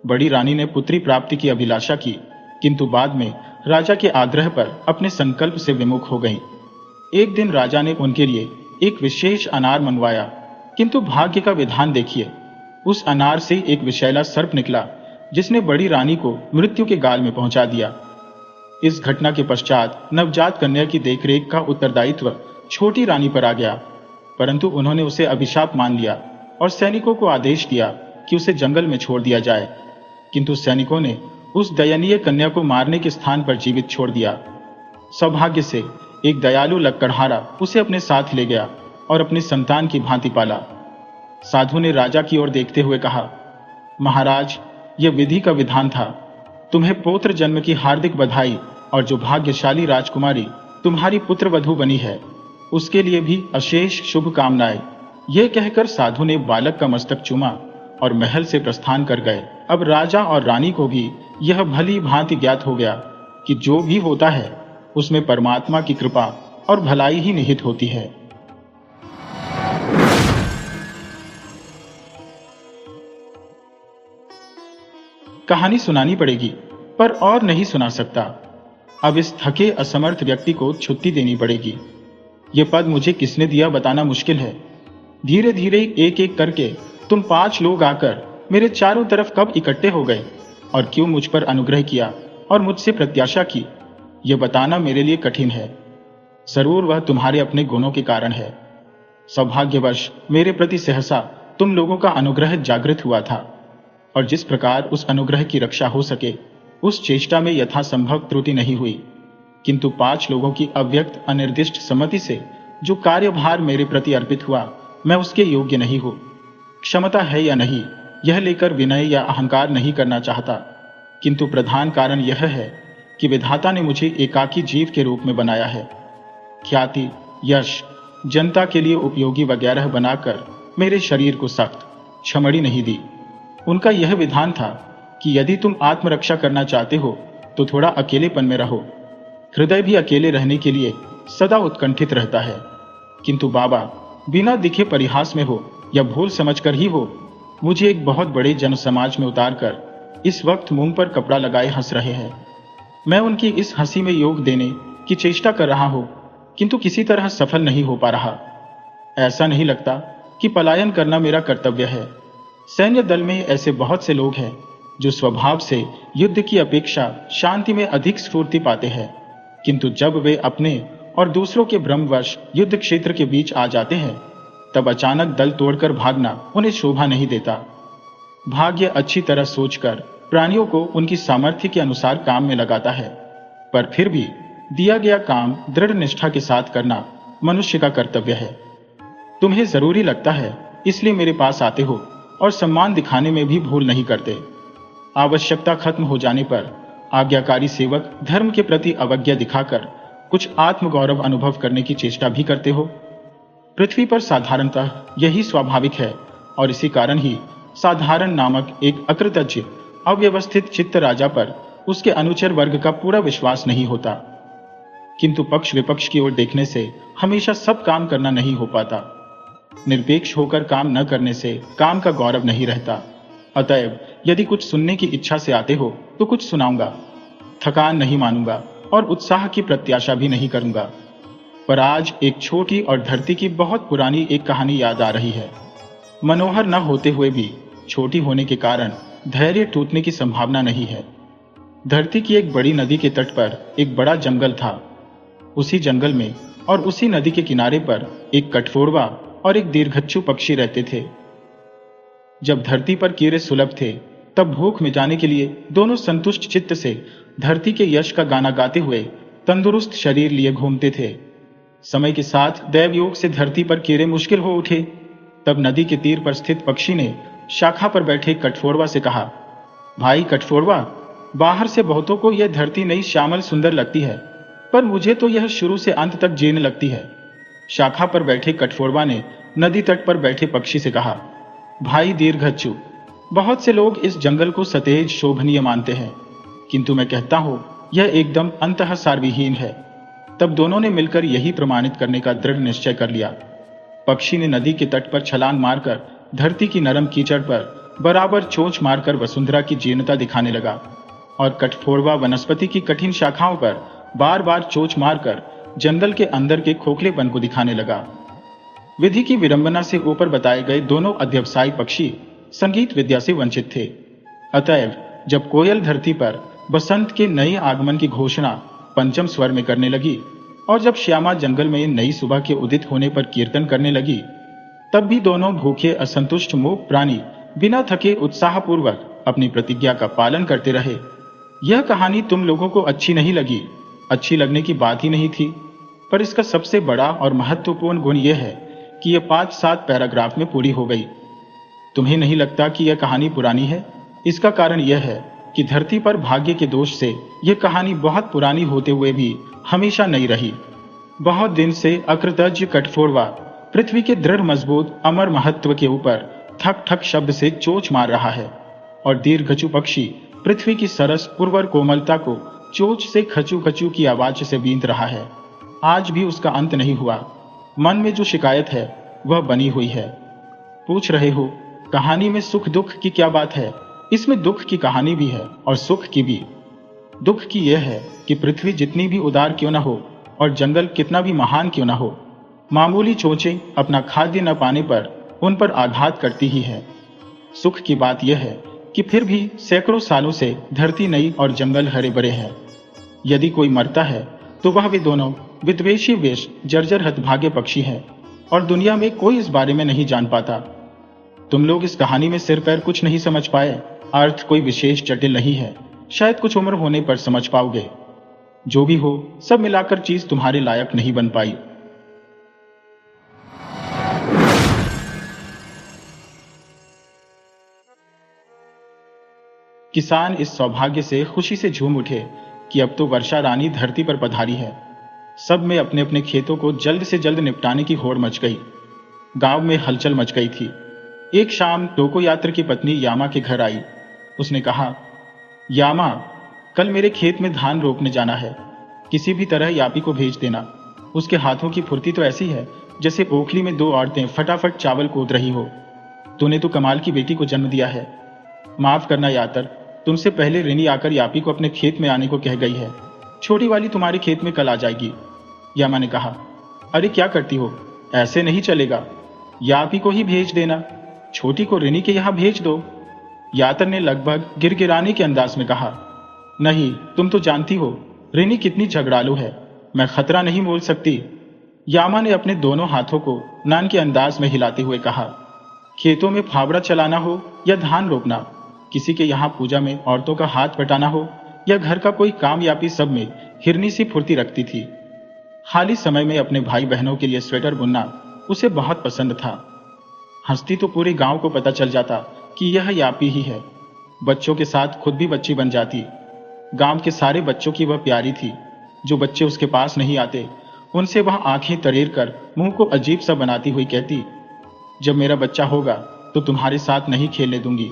बड़ी रानी ने पुत्री प्राप्ति की अभिलाषा की, किंतु बाद में राजा के आग्रह पर अपने संकल्प से विमुख हो गई। एक दिन राजा ने उनके लिए एक विशेष अनार मंगवाया, किंतु भाग्य का विधान देखिए, उस अनार से एक विषैला सर्प निकला जिसने बड़ी रानी को मृत्यु के गाल में पहुंचा दिया। इस घटना के पश्चात नवजात कन्या की देखरेख का उत्तरदायित्व छोटी रानी पर आ गया, परंतु उन्होंने उसे अभिशाप मान लिया और सैनिकों को आदेश दिया कि उसे जंगल में छोड़ दिया जाए, किंतु सैनिकों ने उस दयनीय कन्या को मारने के स्थान पर जीवित छोड़ दिया। सौभाग्य से एक दयालु लकड़हारा उसे अपने साथ ले गया और अपनी संतान की भांति पाला। साधु ने राजा की ओर देखते हुए कहा, महाराज, यह विधि का विधान था। तुम्हें पौत्र जन्म की हार्दिक बधाई, और जो भाग्यशाली राजकुमारी तुम्हारी पुत्र वधू बनी है उसके लिए भी अशेष शुभकामनाएं। यह कहकर साधु ने बालक का मस्तक चूमा और महल से प्रस्थान कर गए। अब राजा और रानी को भी यह भली भांति ज्ञात हो गया कि जो भी होता है उसमें परमात्मा की कृपा और भलाई ही निहित होती है। कहानी सुनानी पड़ेगी, पर और नहीं सुना सकता। अब इस थके असमर्थ व्यक्ति को छुट्टी देनी पड़ेगी। ये पद मुझे किसने दिया बताना मुश्किल है। धीरे धीरे एक एक करके तुम 5 लोग आकर मेरे चारों तरफ कब इकट्ठे हो गए और क्यों मुझ पर अनुग्रह किया और मुझसे प्रत्याशा की, यह बताना मेरे लिए कठिन है। जरूर वह तुम्हारे अपने गुणों के कारण है। सौभाग्यवश मेरे प्रति सहसा तुम लोगों का अनुग्रह जागृत हुआ था, और जिस प्रकार उस अनुग्रह की रक्षा हो सके उस चेष्टा में यथासंभव त्रुटि नहीं हुई। किंतु 5 लोगों की अव्यक्त अनिर्दिष्ट सम्मति से जो कार्यभार मेरे प्रति अर्पित हुआ, मैं उसके योग्य नहीं हूं। क्षमता है या नहीं, यह लेकर विनय या अहंकार नहीं करना चाहता, किंतु प्रधान कारण यह है कि विधाता ने मुझे एकाकी जीव के रूप में बनाया है। ख्याति, यश, जनता के लिए उपयोगी वगैरह बनाकर मेरे शरीर को सख्त छमड़ी नहीं दी। उनका यह विधान था कि यदि तुम आत्मरक्षा करना चाहते हो तो थोड़ा अकेलेपन में रहो। हृदय भी अकेले रहने के लिए सदा उत्कंठित रहता है। किंतु बाबा, बिना दिखे परिहास में हो या भूल समझकर ही हो, मुझे एक बहुत बड़े जनसमाज में उतारकर इस वक्त मुंह पर कपड़ा लगाए हंस रहे हैं। मैं उनकी इस हंसी में योग देने की चेष्टा कर रहा हूं, किंतु किसी तरह सफल नहीं हो पा रहा। ऐसा नहीं लगता कि पलायन करना मेरा कर्तव्य है। सैन्य दल में ऐसे बहुत से लोग हैं जो स्वभाव से युद्ध की अपेक्षा शांति में अधिक स्फूर्ति पाते हैं, किंतु जब वे अपने और दूसरों के भ्रमवश युद्ध क्षेत्र के बीच आ जाते हैं, तब अचानक दल तोड़कर भागना उन्हें शोभा नहीं देता। भाग्य अच्छी तरह सोचकर प्राणियों को उनकी सामर्थ्य के अनुसार काम में लगाता है, पर फिर भी दिया गया काम दृढ़ निष्ठा के साथ करना मनुष्य का कर्तव्य है। तुम्हें जरूरी लगता है, इसलिए मेरे पास आते हो और सम्मान दिखाने में भी भूल नहीं करते। आवश्यकता खत्म हो जाने पर आज्ञाकारी सेवक धर्म के प्रति अवज्ञा दिखाकर कुछ आत्मगौरव अनुभव करने की चेष्टा भी करते हो। पृथ्वी पर साधारणतः यही स्वाभाविक है, और इसी कारण ही साधारण नामक एक अकृतज्ञ अव्यवस्थित चित्त राजा पर उसके अनुचर वर्ग का पूरा विश्वास नहीं होता। किंतु पक्ष विपक्ष की ओर देखने से हमेशा सब काम करना नहीं हो पाता। निरपेक्ष होकर काम न करने से काम का गौरव नहीं रहता। अतएव यदि कुछ सुनने की इच्छा से आते हो तो कुछ सुनाऊंगा। थकान नहीं मानूंगा और उत्साह की प्रत्याशा भी नहीं करूंगा। पर आज एक छोटी और धरती की बहुत पुरानी एक कहानी याद आ रही है। मनोहर न होते हुए भी छोटी होने के कारण धैर्य टूटने की संभावना नहीं है। धरती की एक बड़ी नदी के तट पर एक बड़ा जंगल था। उसी जंगल में और उसी नदी के किनारे पर एक कठफोड़वा और एक दीर्घच्छु पक्षी रहते थे। जब धरती पर कीड़े सुलभ थे, तब भूख मिटाने के लिए दोनों संतुष्ट चित्त से धरती के यश का गाना गाते हुए तंदुरुस्त शरीर लिए घूमते थे। समय के साथ दैवयोग से धरती पर कीड़े मुश्किल हो उठे। तब नदी के तीर पर स्थित पक्षी ने शाखा पर बैठे कठफोड़वा से कहा, भाई कठफोड़वा, बाहर से बहुतों को यह धरती नई श्यामल सुंदर लगती है, पर मुझे तो यह शुरू से अंत तक जीर्ण लगती है। शाखा पर बैठे कठफोड़वा ने नदी तट पर बैठे पक्षी से कहा, भाई दीर्घच्छु, बहुत से लोग इस जंगल को सतेज शोभनीय मानते हैं, किंतु मैं कहता हूं यह एकदम अंतः सारविहीन है। तब दोनों ने मिलकर यही प्रमाणित करने का दृढ़ निश्चय कर लिया। पक्षी ने नदी के तट पर छलांग मारकर धरती की नरम कीचड़ पर बराबर चोंच मारकर वसुंधरा की जीर्णता दिखाने लगा, और कठफोड़वा वनस्पति की कठिन शाखाओं पर बार बार चोंच मारकर जंगल के अंदर के खोखलेपन को दिखाने लगा। विधि की विडंबना से ऊपर बताए गए दोनों अध्यवसायी पक्षी संगीत विद्या से वंचित थे। अतएव जब कोयल धरती पर बसंत के नए आगमन की घोषणा पंचम स्वर में करने लगी, और जब श्यामा जंगल में नई सुबह के उदित होने पर कीर्तन करने लगी, तब भी दोनों भूखे असंतुष्ट मूक प्राणी बिना थके उत्साहपूर्वक अपनी प्रतिज्ञा का पालन करते रहे। यह कहानी तुम लोगों को अच्छी नहीं लगी, अच्छी लगने की बात ही नहीं थी, पर इसका सबसे बड़ा और महत्वपूर्ण गुण यह है कि यह 5-7 पैराग्राफ में पूरी हो गई। तुम्हें नहीं लगता कि यह कहानी पुरानी है? इसका कारण यह है कि धरती पर भाग्य के दोष से यह कहानी बहुत पुरानी होते हुए भी हमेशा नई रही। बहुत दिन से अकृतज्ञ कठफोड़वा पृथ्वी के दृढ़ मजबूत अमर महत्व के ऊपर ठक ठक शब्द से चोंच मार रहा है, और दीर्घचु पक्षी पृथ्वी की सरस पुरवर कोमलता को चोंच से खचू खचू की आवाज से बींध रहा है। आज भी उसका अंत नहीं हुआ। मन में जो शिकायत है वह बनी हुई है। पूछ रहे हो, कहानी में सुख दुख की क्या बात है? इसमें दुख की कहानी भी है और सुख की भी। दुख की यह है कि पृथ्वी जितनी भी उदार क्यों न हो और जंगल कितना भी महान क्यों न हो, मामूली चोंचें अपना खाद्य न पाने पर उन पर आघात करती ही है। सुख की बात यह है कि फिर भी सैकड़ों सालों से धरती नई और जंगल हरे भरे हैं। यदि कोई मरता है तो वह वे दोनों विद्वेषी वेश जर्जर हतभागे पक्षी है और दुनिया में कोई इस बारे में नहीं जान पाता। तुम लोग इस कहानी में सिर पैर कुछ नहीं समझ पाए। अर्थ कोई विशेष जटिल नहीं है, शायद कुछ उम्र होने पर समझ पाओगे। जो भी हो, सब मिलाकर चीज तुम्हारे लायक नहीं बन पाई। किसान इस सौभाग्य से खुशी से झूम उठे कि अब तो वर्षा रानी धरती पर पधारी है। सब में अपने अपने खेतों को जल्द से जल्द निपटाने की होड़ मच गई। गांव में हलचल मच गई थी। एक शाम टोको यात्र की पत्नी यामा के घर आई। उसने कहा, यामा, कल मेरे खेत में धान रोपने जाना है। किसी भी तरह यापी को भेज देना। उसके हाथों की फुर्ती तो ऐसी है जैसे ओखली में दो औरतें फटाफट चावल कूद रही हो। तूने तो कमाल की बेटी को जन्म दिया है। माफ करना यातर, तुमसे पहले रिनी आकर यापी को अपने खेत में आने को कह गई है। छोटी वाली तुम्हारे खेत में कल आ जाएगी। यामा ने कहा, अरे क्या करती हो, ऐसे नहीं चलेगा। यापी को ही भेज देना, छोटी को रिनी के यहाँ भेज दो। यातर ने लगभग गिड़गिड़ाने के अंदाज में कहा, नहीं, तुम तो जानती हो रिनी कितनी झगड़ालू है, मैं खतरा नहीं मोल सकती। यामा ने अपने दोनों हाथों को नान के अंदाज में हिलाते हुए कहा, खेतों में फावड़ा चलाना हो या धान रोपना, किसी के यहाँ पूजा में औरतों का हाथ बटाना हो या घर का कोई काम यापी, सब में हिरनी सी फुर्ती रखती थी। खाली समय में अपने भाई बहनों के लिए स्वेटर बुनना उसे बहुत पसंद था। हंसती तो पूरे गांव को पता चल जाता कि यह यापी ही है। बच्चों के साथ खुद भी बच्ची बन जाती। गांव के सारे बच्चों की वह प्यारी थी। जो बच्चे उसके पास नहीं आते उनसे वह आंखें तरेर कर मुंह को अजीब सा बनाती हुई कहती, जब मेरा बच्चा होगा तो तुम्हारे साथ नहीं खेलने दूंगी।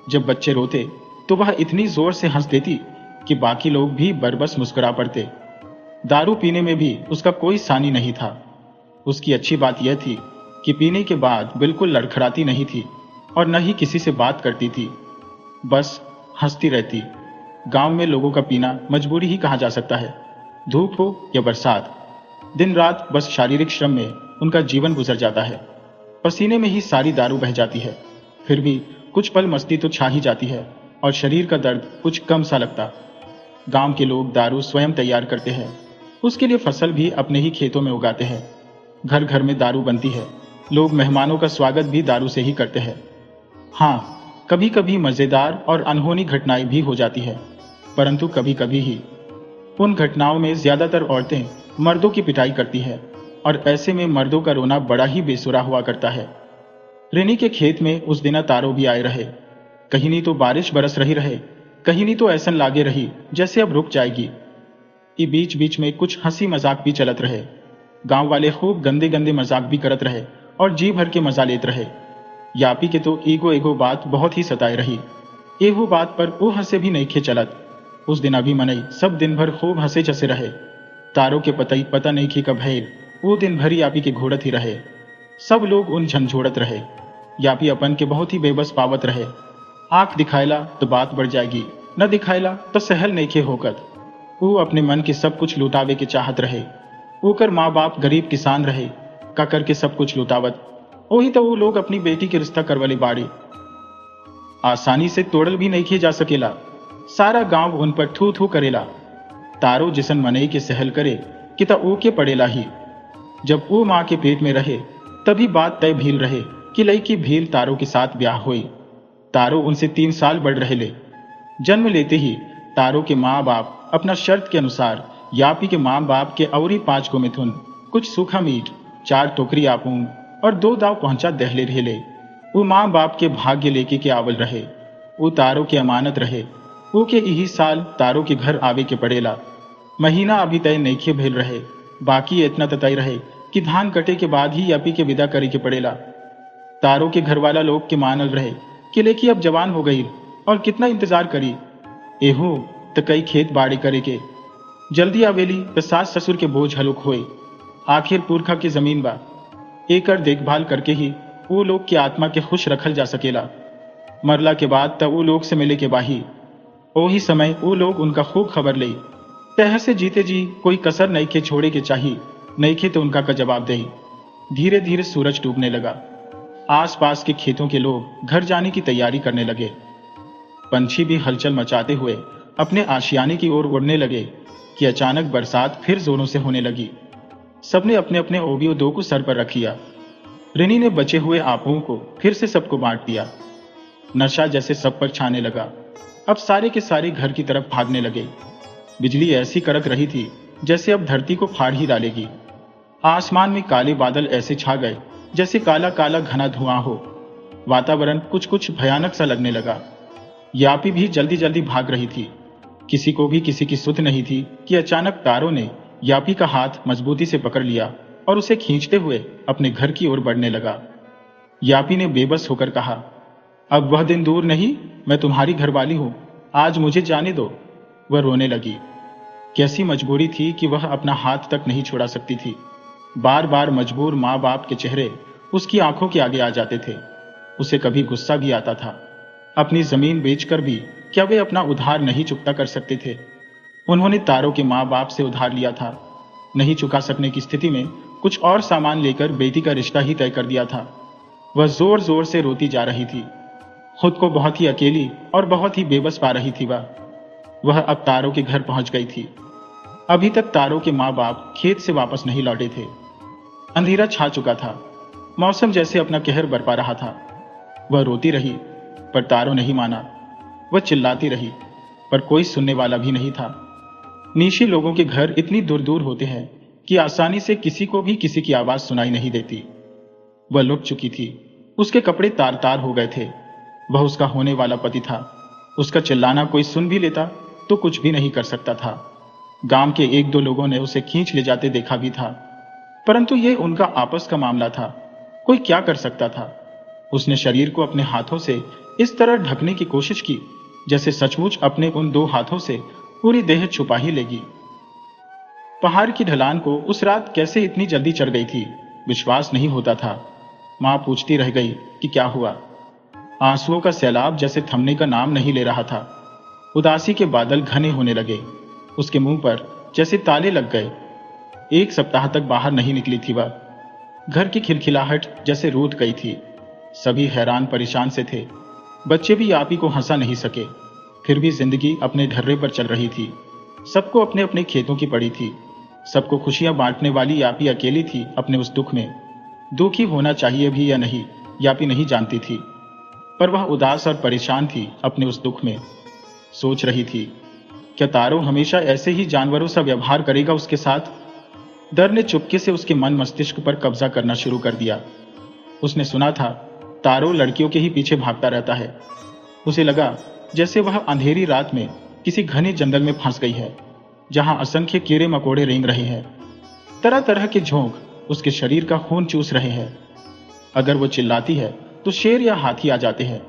जब बच्चे रोते तो वह इतनी जोर से हंस देती कि बाकी लोग भी बरबस मुस्कुरा पड़ते। दारू पीने में भी उसका कोई सानी नहीं था। उसकी अच्छी बात यह थी कि पीने के बाद बिल्कुल लड़खड़ाती नहीं थी और न ही किसी से बात करती थी, बस हंसती रहती। गांव में लोगों का पीना मजबूरी ही कहा जा सकता है, धूप हो या बरसात। दिन रात बस शारीरिक श्रम में उनका जीवन गुजर जाता है। पसीने में ही सारी दारू बह जाती है। फिर भी कुछ पल मस्ती तो छा ही जाती है और शरीर का दर्द कुछ कम सा लगता। गांव के लोग दारू स्वयं तैयार करते हैं। उसके लिए फसल भी अपने ही खेतों में उगाते हैं। घर घर में दारू बनती है। लोग मेहमानों का स्वागत भी दारू से ही करते हैं। हाँ, कभी कभी मजेदार और अनहोनी घटनाएं भी हो जाती है, परंतु कभी कभी ही। उन घटनाओं में ज्यादातर औरतें मर्दों की पिटाई करती है और ऐसे में मर्दों का रोना बड़ा ही बेसुरा हुआ करता है। रिनी के खेत में उस दिन तारों भी आए रहे। कहीं नहीं तो बारिश बरस रही रहे, कहीं नहीं तो ऐसन लागे रही जैसे अब रुक जाएगी। ये बीच बीच में कुछ हंसी मजाक भी चलत रहे। गांव वाले खूब गंदे गंदे मजाक भी करत रहे और जी भर के मजा लेत रहे। यापी के तो एगो एगो बात बहुत ही सताए रही। एगो बात पर वो हंसे भी नहीं खे चलत। उस दिन अभी मनई सब दिन भर खूब हंसे जसे रहे। तारों के पतई पता नहीं कि कब है, वो दिन भर यापी के घोड़त ही रहे। सब लोग उन झंझोड़त रहे। यापी अपन के बहुत ही बेबस पावत रहे। आंख दिखायला तो बात बढ़ जाएगी, न दिखायला तो सहल नहीं खे होकत। वो अपने मन के सब कुछ लुटावे के चाहत रहे। ओकर माँ बाप गरीब किसान रहे, का करके सब कुछ लुटावत। वही तो वो लोग अपनी बेटी के रिश्ता करवले बाड़ी। आसानी से तोड़ल भी नहीं खे जा सकेला। सारा गांव उन पर थू थू करेला। तारो जिसन मनई के सहल करे कि ता ओ के पड़ेला ही। जब वो माँ के पेट में रहे तभी बात तय भील रहे कि लड़की भील तारो के साथ ब्याह हुई। तारो उनसे 3 साल बढ़ रहे ले। जन्म लेते ही तारो के माँ बाप अपना शर्त के अनुसार यापी के माँ बाप के औरी 5 गो मिथुन, कुछ सूखा मीट, 4 टोकरी आपूंग और 2 दाव पहुंचा दहले रहेले। वो माँ बाप के भाग्य लेके के आवल रहे। वो तारो के अमानत रहे। वो के यही साल तारो के घर आवे के पड़ेला। महीना अभी तय नईखे भेल रहे। बाकी इतना ततई रहे कि धान कटे के बाद ही यापी के विदा करे के पड़ेला। तारो के घरवाला लोग के मानल रहे कि लेकी अब जवान हो गई और कितना इंतजार करी। एहू तो कई खेत बाड़ी करे के जल्दी आवेली तो सास ससुर के बोझ हलुक होए। आखिर पुरखा की जमीन बा, एकर देखभाल करके ही वो लोग की आत्मा के खुश रखल जा सकेला। मरला के बाद तब वो लोग से मिले के बाही ओही समय वो लोग उनका खूब खबर ले तह से जीते जी कोई कसर नईखे छोड़े के चाहिए नईखे तो उनका का जवाब दे। धीरे धीरे सूरज डूबने लगा। आसपास के खेतों के लोग घर जाने की तैयारी करने लगे। पंछी भी हलचल मचाते हुए अपने आशियाने की ओर उड़ने लगे कि अचानक बरसात फिर जोरों से होने लगी। सबने अपने अपने ओबियो दो को सर पर रख लिया। रिनी ने बचे हुए आपों को फिर से सबको बांट दिया। नशा जैसे सब पर छाने लगा। अब सारे के सारे घर की तरफ भागने लगे। बिजली ऐसी कड़क रही थी जैसे अब धरती को फाड़ ही डालेगी। आसमान में काले बादल ऐसे छा गए जैसे काला काला घना धुआं हो। वातावरण कुछ कुछ भयानक सा लगने लगा। यापी भी जल्दी जल्दी भाग रही थी। किसी को भी किसी की सुध नहीं थी कि अचानक तारों ने यापी का हाथ मजबूती से पकड़ लिया और उसे खींचते हुए अपने घर की ओर बढ़ने लगा। यापी ने बेबस होकर कहा, अब वह दिन दूर नहीं, मैं तुम्हारी घरवाली हूं, आज मुझे जाने दो। वह रोने लगी। कैसी मजबूरी थी कि वह अपना हाथ तक नहीं छुड़ा सकती थी। बार बार मजबूर माँ बाप के चेहरे उसकी आंखों के आगे आ जाते थे। उसे कभी गुस्सा भी आता था। अपनी जमीन बेचकर भी क्या वे अपना उधार नहीं चुकता कर सकते थे? उन्होंने तारों के माँ बाप से उधार लिया था। नहीं चुका सकने की स्थिति में कुछ और सामान लेकर बेटी का रिश्ता ही तय कर दिया था। वह जोर जोर से रोती जा रही थी। खुद को बहुत ही अकेली और बहुत ही बेबस पा रही थी। वह अब तारों के घर पहुंच गई थी। अभी तक तारों के माँ बाप खेत से वापस नहीं लौटे थे। अंधेरा छा चुका था। मौसम जैसे अपना कहर बरपा रहा था। वह रोती रही पर तारों नहीं माना। वह चिल्लाती रही पर कोई सुनने वाला भी नहीं था। नीशी लोगों के घर इतनी दूर दूर होते हैं कि आसानी से किसी को भी किसी की आवाज सुनाई नहीं देती। वह लुट चुकी थी। उसके कपड़े तार तार हो गए थे। वह उसका होने वाला पति था। उसका चिल्लाना कोई सुन भी लेता तो कुछ भी नहीं कर सकता था। गांव के एक दो लोगों ने उसे खींच ले जाते देखा भी था, परंतु यह उनका आपस का मामला था। कोई क्या कर सकता था? उसने शरीर को अपने हाथों से इस तरह ढकने की कोशिश की जैसे सचमुच अपने उन दो हाथों से पूरी देह छुपा ही लेगी। पहाड़ की ढलान को उस रात कैसे इतनी जल्दी चढ़ गई थी, विश्वास नहीं होता था। मां पूछती रह गई कि क्या हुआ। आंसुओं का सैलाब जैसे थमने का नाम नहीं ले रहा था। उदासी के बादल घने होने लगे। उसके मुंह पर जैसे ताले लग गए। 1 सप्ताह तक बाहर नहीं निकली थी वह। घर की खिलखिलाहट जैसे रूठ गई थी। सभी हैरान परेशान से थे। बच्चे भी यापी को हंसा नहीं सके। फिर भी जिंदगी अपने ढर्रे पर चल रही थी। सबको अपने अपने खेतों की पड़ी थी। सबको खुशियां बांटने वाली यापी अकेली थी अपने उस दुख में। दुखी होना चाहिए भी या नहीं, यापी नहीं जानती थी, पर वह उदास और परेशान थी अपने उस दुख में। सोच रही थी, क्या तारों हमेशा ऐसे ही जानवरों सा व्यवहार करेगा उसके साथ? डर ने चुपके से उसके मन मस्तिष्क पर कब्जा करना शुरू कर दिया। उसने सुना था तारों लड़कियों के ही पीछे भागता रहता है। उसे लगा जैसे वह अंधेरी रात में किसी घने जंगल में फंस गई है, जहां असंख्य कीड़े मकोड़े रेंग रहे हैं। तरह तरह के झोंक उसके शरीर का खून चूस रहे हैं। अगर वो चिल्लाती है तो शेर या हाथी आ जाते हैं।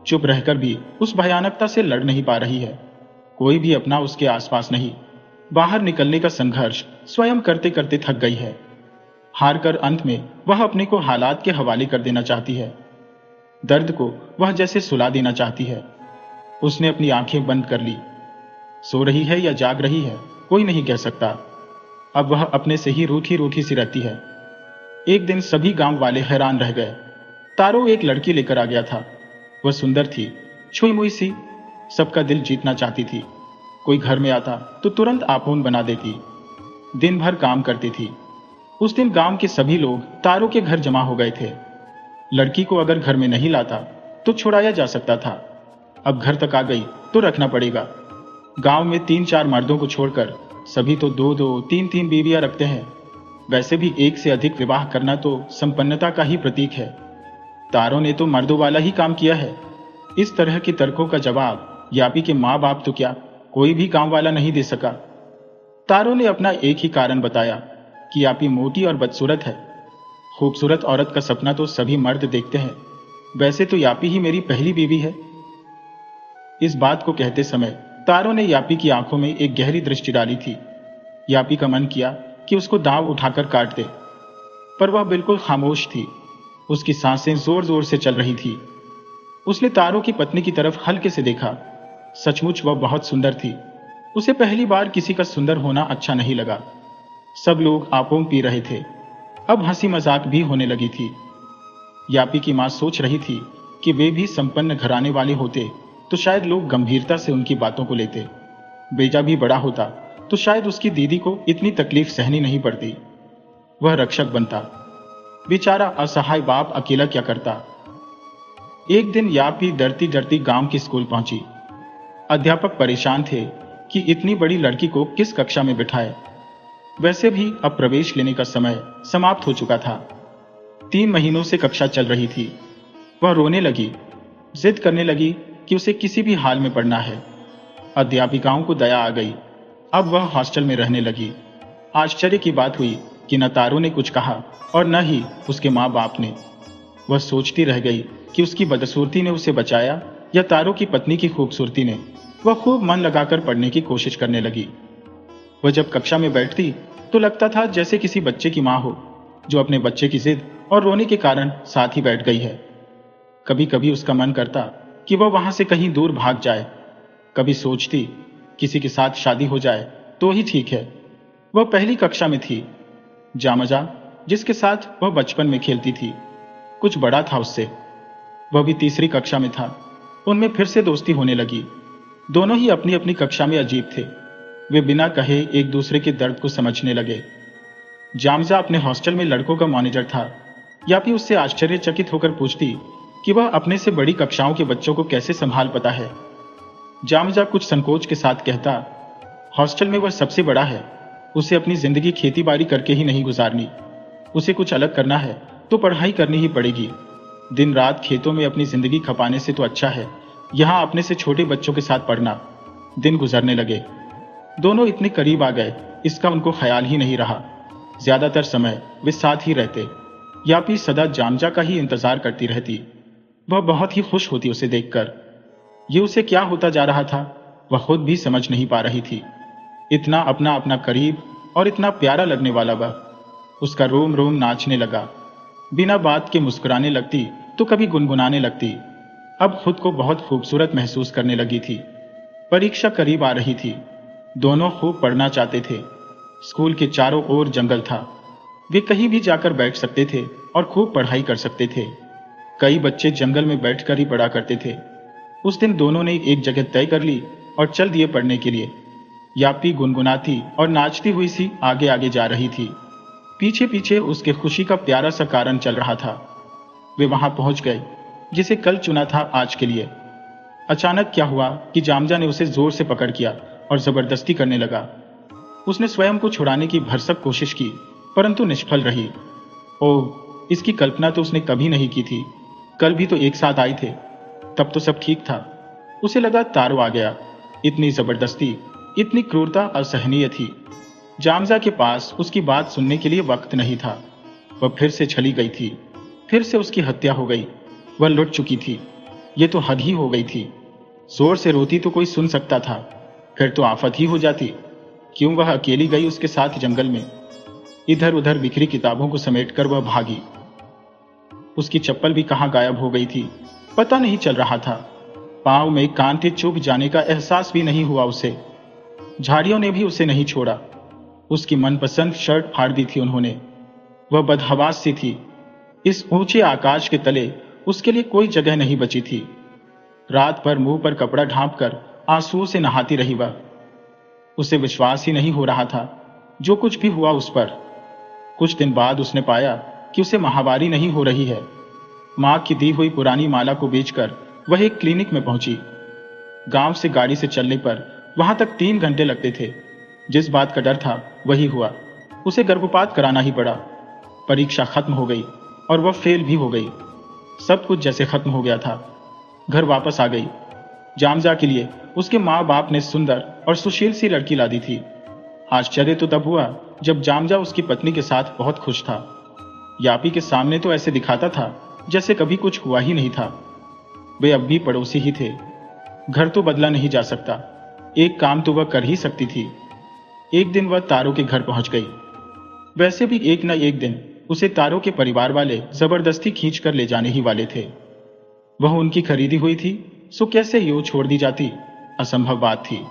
चुप रहकर भी उस भयानकता से लड़ नहीं पा रही है। कोई भी अपना उसके आसपास नहीं। बाहर निकलने का संघर्ष स्वयं करते करते थक गई है। हार कर अंत में वह अपने को हालात के हवाले कर देना चाहती है। दर्द को वह जैसे सुला देना चाहती है। उसने अपनी आंखें बंद कर ली। सो रही है या जाग रही है कोई नहीं कह सकता। अब वह अपने से ही रूठी रूठी सी रहती है। एक दिन सभी गांव वाले हैरान रह गए। तारों एक लड़की लेकर आ गया था। वह सुंदर थी, छुई मुई सी, सबका दिल जीतना चाहती थी। कोई घर में आता तो तुरंत आपून बना देती। दिन भर काम करती थी। उस दिन गांव के सभी लोग तारों के घर जमा हो गए थे। लड़की को अगर घर में नहीं लाता तो छुड़ाया जा सकता था। अब घर तक आ गई तो रखना पड़ेगा। गांव में 3-4 मर्दों को छोड़कर सभी तो 2-2, 3-3 बीवियां रखते हैं। वैसे भी एक से अधिक विवाह करना तो संपन्नता का ही प्रतीक है। तारों ने तो मर्दों वाला ही काम किया है। इस तरह के तर्कों का जवाब यापी के माँ बाप तो क्या कोई भी गांव वाला नहीं दे सका। तारों ने अपना एक ही कारण बताया कि यापी मोटी और बदसूरत है। खूबसूरत औरत का सपना तो सभी मर्द देखते हैं। वैसे तो यापी ही मेरी पहली बीवी है। इस बात को कहते समय तारों ने यापी की आंखों में एक गहरी दृष्टि डाली थी। यापी का मन किया कि उसको दांव उठाकर काट दे, पर वह बिल्कुल खामोश थी। उसकी सांसें जोर जोर से चल रही थी। उसने तारो की पत्नी की तरफ हल्के से देखा। सचमुच वह बहुत सुंदर थी। उसे पहली बार किसी का सुंदर होना अच्छा नहीं लगा। सब लोग आपो पी रहे थे। अब हंसी मजाक भी होने लगी थी। यापी की मां सोच रही थी कि वे भी संपन्न घराने वाले होते तो शायद लोग गंभीरता से उनकी बातों को लेते। बेजा भी बड़ा होता तो शायद उसकी दीदी को इतनी तकलीफ सहनी नहीं पड़ती। वह रक्षक बनता। बेचारा असहाय बाप अकेला क्या करता। एक दिन यापी डरती डरती गांव की स्कूल पहुंची। अध्यापक परेशान थे कि इतनी बड़ी लड़की को किस कक्षा में बिठाए। वैसे भी अब प्रवेश लेने का समय समाप्त हो चुका था। 3 महीनों से कक्षा चल रही थी। वह रोने लगी, जिद करने लगी कि उसे किसी भी हाल में पढ़ना है। अध्यापिकाओं को दया आ गई। अब वह हॉस्टल में रहने लगी। आश्चर्य की बात हुई कि न तारो ने कुछ कहा और न ही उसके माँ बाप ने। वह सोचती रह गई कि उसकी बदसूरती ने उसे बचाया या तारो की पत्नी की खूबसूरती ने। वह खूब मन लगाकर पढ़ने की कोशिश करने लगी। वह जब कक्षा में बैठती तो लगता था जैसे किसी बच्चे की माँ हो जो अपने बच्चे की जिद और रोने के कारण साथ ही बैठ गई है। कभी कभी उसका मन करता कि वह वहां से कहीं दूर भाग जाए। कभी सोचती किसी के साथ शादी हो जाए तो ही ठीक है। वह पहली कक्षा में थी। जामजा, जिसके साथ वह बचपन में खेलती थी, कुछ बड़ा था उससे। वह भी तीसरी कक्षा में था। उनमें फिर से दोस्ती होने लगी। दोनों ही अपनी अपनी कक्षा में अजीब थे। वे बिना कहे एक दूसरे के दर्द को समझने लगे। जामजा अपने हॉस्टल में लड़कों का मैनेजर था। यापी उससे आश्चर्यचकित होकर पूछती कि वह अपने से बड़ी कक्षाओं के बच्चों को कैसे संभाल पाता है। जामजा कुछ संकोच के साथ कहता, हॉस्टल में वह सबसे बड़ा है। उसे अपनी जिंदगी खेती बाड़ी करके ही नहीं गुजारनी। उसे कुछ अलग करना है तो पढ़ाई करनी ही पड़ेगी। दिन रात खेतों में अपनी जिंदगी खपाने से तो अच्छा है यहाँ अपने से छोटे बच्चों के साथ पढ़ना। दिन गुजरने लगे। दोनों इतने करीब आ गए इसका उनको ख्याल ही नहीं रहा। ज्यादातर समय वे साथ ही रहते। यापी सदा जामजा का ही इंतजार करती रहती। वह बहुत ही खुश होती उसे देखकर। ये उसे क्या होता जा रहा था वह खुद भी समझ नहीं पा रही थी। इतना अपना अपना करीब और इतना प्यारा लगने वाला वह। उसका रोम रोम नाचने लगा। बिना बात के मुस्कुराने लगती तो कभी गुनगुनाने लगती। अब खुद को बहुत खूबसूरत महसूस करने लगी थी। परीक्षा करीब आ रही थी। दोनों खूब पढ़ना चाहते थे। स्कूल के चारों ओर जंगल था। वे कहीं भी जाकर बैठ सकते थे और खूब पढ़ाई कर सकते थे। कई बच्चे जंगल में बैठकर ही पढ़ा करते थे। उस दिन दोनों ने एक जगह तय कर ली और चल दिए पढ़ने के लिए। यापी गुनगुनाती और नाचती हुई सी आगे आगे जा रही थी। पीछे पीछे उसके खुशी का प्यारा सा कारण चल रहा था। वे वहां पहुंच गए जिसे कल चुना था आज के लिए। अचानक क्या हुआ कि जामजा ने उसे जोर से पकड़ किया और जबरदस्ती करने लगा। उसने स्वयं को छुड़ाने की भरसक कोशिश की परंतु निष्फल रही। ओह, इसकी कल्पना तो उसने कभी नहीं की थी। कल भी तो एक साथ आए थे, तब तो सब ठीक था। उसे लगा तारो आ गया। इतनी जबरदस्ती, इतनी क्रूरता असहनीय थी। जामजा के पास उसकी बात सुनने के लिए वक्त नहीं था। वह फिर से छली गई थी। फिर से उसकी हत्या हो गई। वह लुट चुकी थी। ये तो हद ही हो गई थी। जोर से रोती तो कोई सुन सकता था, फिर तो आफत ही हो जाती। क्यों वह अकेली गई उसके साथ जंगल में। इधर उधर बिखरी किताबों को समेटकर वह भागी। उसकी चप्पल भी कहाँ गायब हो गई थी पता नहीं चल रहा था। पांव में कांटे चुभ जाने का एहसास भी नहीं हुआ उसे। झाड़ियों ने भी उसे नहीं छोड़ा। उसकी मनपसंद शर्ट फाड़ दी थी उन्होंने। वह बदहवास सी थी। इस ऊंचे आकाश के तले उसके लिए कोई जगह नहीं बची थी। रात भर मुंह पर कपड़ा ढांपकर आंसुओं से नहाती रही वह। उसे विश्वास ही नहीं हो रहा था जो कुछ भी हुआ उस पर। कुछ दिन बाद उसने पाया कि उसे माहवारी नहीं हो रही है। मां की दी हुई पुरानी माला को बेचकर वह एक क्लिनिक में पहुंची। गांव से गाड़ी से चलने पर वहां तक 3 घंटे लगते थे। जिस बात का डर था वही हुआ। उसे गर्भपात कराना ही पड़ा। परीक्षा खत्म हो गई और वह फेल भी हो गई। सब कुछ जैसे खत्म हो गया था। घर वापस आ गई। जामजा के लिए उसके माँ बाप ने सुंदर और सुशील सी लड़की ला दी थी। आश्चर्य तो तब हुआ जब जामजा उसकी पत्नी के साथ बहुत खुश था। यापी के सामने तो ऐसे दिखाता था जैसे कभी कुछ हुआ ही नहीं था। वे अब भी पड़ोसी ही थे। घर तो बदला नहीं जा सकता, एक काम तो वह कर ही सकती थी। एक दिन वह तारो के घर पहुंच गई। वैसे भी एक न एक दिन उसे तारो के परिवार वाले जबरदस्ती खींच कर ले जाने ही वाले थे। वह उनकी खरीदी हुई थी, सो कैसे यूं छोड़ दी जाती? असंभव बात थी।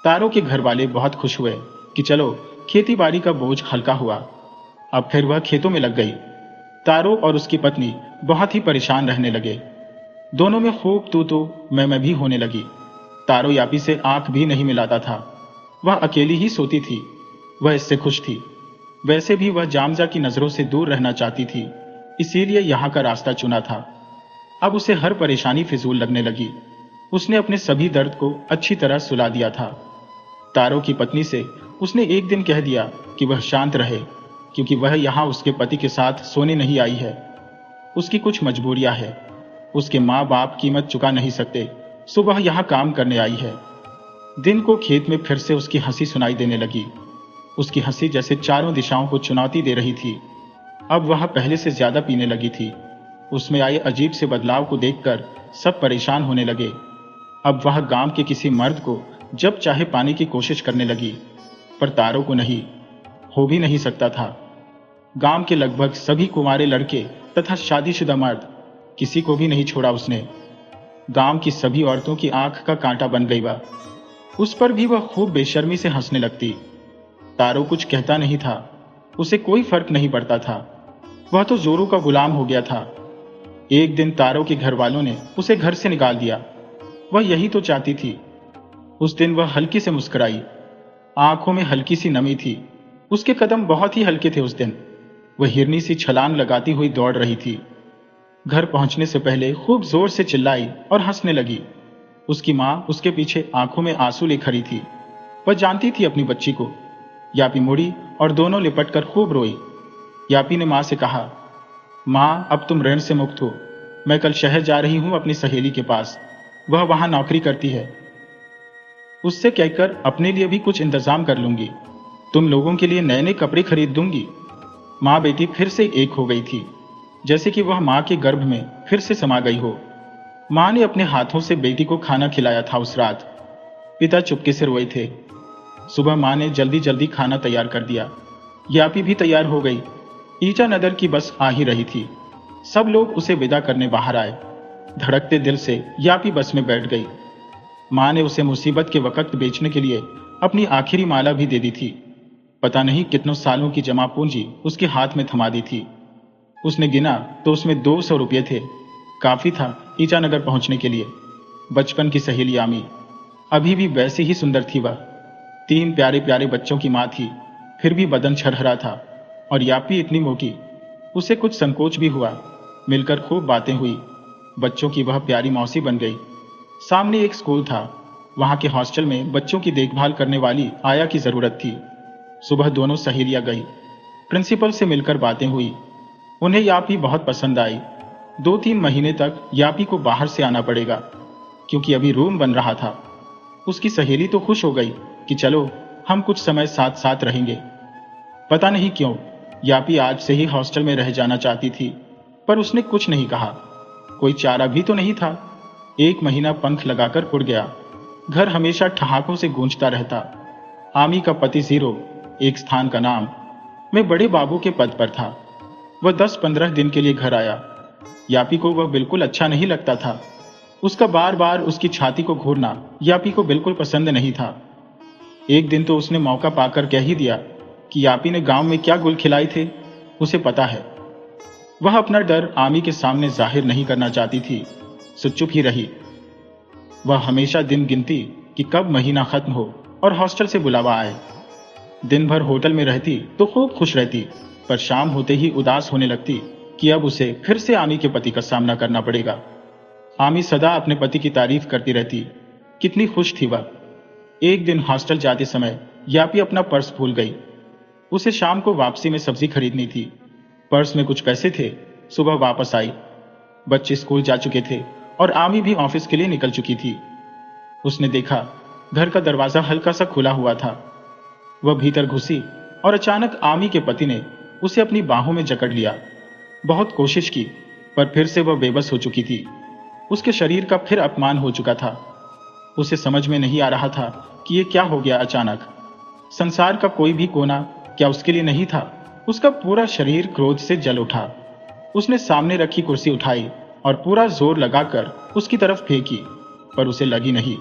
तारों के घर वाले बहुत खुश हुए कि चलो खेती बाड़ी का बोझ हल्का हुआ। अब फिर वह खेतों में लग गई। तारो और उसकी पत्नी बहुत ही परेशान रहने लगे। दोनों में खूब तू मैं भी होने लगी। तारो यापी से आंख भी नहीं मिलाता था। वह अकेली ही सोती थी। वह इससे खुश थी। वैसे भी वह जामजा की नजरों से दूर रहना चाहती थी, इसीलिए यहाँ का रास्ता चुना था। अब उसे हर परेशानी फिजूल लगने लगी। उसने अपने सभी दर्द को अच्छी तरह सुला दिया था। तारो की पत्नी से उसने एक दिन कह दिया कि वह शांत रहे, क्योंकि वह यहाँ उसके पति के साथ सोने नहीं आई है। उसकी कुछ मजबूरियां है। उसके माँ बाप कीमत चुका नहीं सकते, सो वह यहाँ काम करने आई है। दिन को खेत में फिर से उसकी हंसी सुनाई देने लगी। उसकी हंसी जैसे चारों दिशाओं को चुनौती दे रही थी। अब वह पहले से ज्यादा पीने लगी थी। उसमें आए अजीब से बदलाव को देखकर सब परेशान होने लगे। अब वह गांव के किसी मर्द को जब चाहे पाने की कोशिश करने लगी, पर तारो को नहीं, हो भी नहीं सकता था। गांव के लगभग सभी कुंवारे लड़के तथा शादीशुदा मर्द, किसी को भी नहीं छोड़ा उसने। गांव की सभी औरतों की आंख का कांटा बन गई वह। उस पर भी वह खूब बेशर्मी से हंसने लगती। तारो कुछ कहता नहीं था। उसे कोई फर्क नहीं पड़ता था। वह तो जोरू का गुलाम हो गया था। एक दिन तारो के घर वालों ने उसे घर से निकाल दिया। वह यही तो चाहती थी। उस दिन वह हल्की से मुस्कुराई। आंखों में हल्की सी नमी थी। उसके कदम बहुत ही हल्के थे उस दिन। वह हिरनी सी छलांग लगाती हुई दौड़ रही थी। घर पहुंचने से पहले खूब जोर से चिल्लाई और हंसने लगी। उसकी मां उसके पीछे आंखों में आंसू ले खड़ी थी। वह जानती थी अपनी बच्ची को। यापी मुड़ी और दोनों लिपट कर खूब रोई। यापी ने मां से कहा, मां, अब तुम ऋण से मुक्त हो। मैं कल शहर जा रही हूं अपनी सहेली के पास। वह वहां नौकरी करती है। उससे कहकर अपने लिए भी कुछ इंतजाम कर लूंगी। तुम लोगों के लिए नए नए कपड़े खरीद दूंगी। मां बेटी फिर से एक हो गई थी, जैसे कि वह मां के गर्भ में फिर से समा गई हो। मां ने अपने हाथों से बेटी को खाना खिलाया था उस रात। पिता चुपके से रोए थे। सुबह मां ने जल्दी जल्दी खाना तैयार कर दिया। यापी भी तैयार हो गई। ईटानगर की बस आ ही रही थी। सब लोग उसे विदा करने बाहर आए। धड़कते दिल से यापी बस में बैठ गई। मां ने उसे मुसीबत के वक्त बेचने के लिए अपनी आखिरी माला भी दे दी थी। पता नहीं कितनों सालों की जमा पूंजी उसके हाथ में थमा दी थी। उसने गिना तो उसमें 200 रुपये थे। काफी था ईटानगर पहुंचने के लिए। बचपन की सहेली आमी अभी भी वैसी ही सुंदर थी वह। 3 प्यारे प्यारे बच्चों की मां थी, फिर भी बदन छरहरा था। और यापी इतनी मोटी। उसे कुछ संकोच भी हुआ। मिलकर खूब बातें हुई। बच्चों की वह प्यारी मौसी बन गई। सामने एक स्कूल था। वहां के हॉस्टल में बच्चों की देखभाल करने वाली आया की जरूरत थी। सुबह दोनों सहेलियां गई। प्रिंसिपल से मिलकर बातें हुई। उन्हें यापी बहुत पसंद आई। 2-3 महीने तक यापी को बाहर से आना पड़ेगा, क्योंकि अभी रूम बन रहा था। उसकी सहेली तो खुश हो गई कि चलो हम कुछ समय साथ साथ रहेंगे। पता नहीं क्यों यापी आज से ही हॉस्टल में रह जाना चाहती थी, पर उसने कुछ नहीं कहा। कोई चारा भी तो नहीं था। 1 महीना पंख लगाकर उड़ गया। घर हमेशा ठहाकों से गूंजता रहता। आमी का पति जीरो, एक स्थान का नाम, मैं बड़े बाबू के पद पर था। वह 10-15 दिन के लिए घर आया। यापी को वह बिल्कुल अच्छा नहीं लगता था। उसका बार बार उसकी छाती को घूरना यापी को बिल्कुल पसंद नहीं था। एक दिन तो उसने मौका पाकर कह ही दिया कि यापी ने गांव में क्या गुल खिलाए थे, उसे पता है। वह अपना डर आमी के सामने जाहिर नहीं करना चाहती थी, सो चुप ही रही। वह हमेशा दिन गिनती कि कब महीना खत्म हो और हॉस्टल से बुलावा आए। दिन भर होटल में रहती तो खूब खुश रहती, पर शाम होते ही उदास होने लगती कि अब उसे फिर से आमी के पति का सामना करना पड़ेगा। आमी सदा अपने पति की तारीफ करती रहती। कितनी खुश थी वह। एक दिन हॉस्टल जाते समय यापी अपना पर्स भूल गई। उसे शाम को वापसी में सब्जी खरीदनी थी। पर्स में कुछ पैसे थे। सुबह वापस आई। बच्चे स्कूल जा चुके थे और आमी भी ऑफिस के लिए निकल चुकी थी। उसने देखा घर का दरवाजा हल्का सा खुला हुआ था। वह भीतर घुसी और अचानक आमी के पति ने उसे अपनी बाहों में जकड़ लिया। बहुत कोशिश की, पर फिर से वह बेबस हो चुकी थी। उसके शरीर का फिर अपमान हो चुका था। उसे समझ में नहीं आ रहा था कि यह क्या हो गया अचानक। संसार का कोई भी कोना क्या उसके लिए नहीं था। उसका पूरा शरीर क्रोध से जल उठा। उसने सामने रखी कुर्सी उठाई और पूरा जोर लगाकर उसकी तरफ फेंकी, पर उसे लगी नहीं।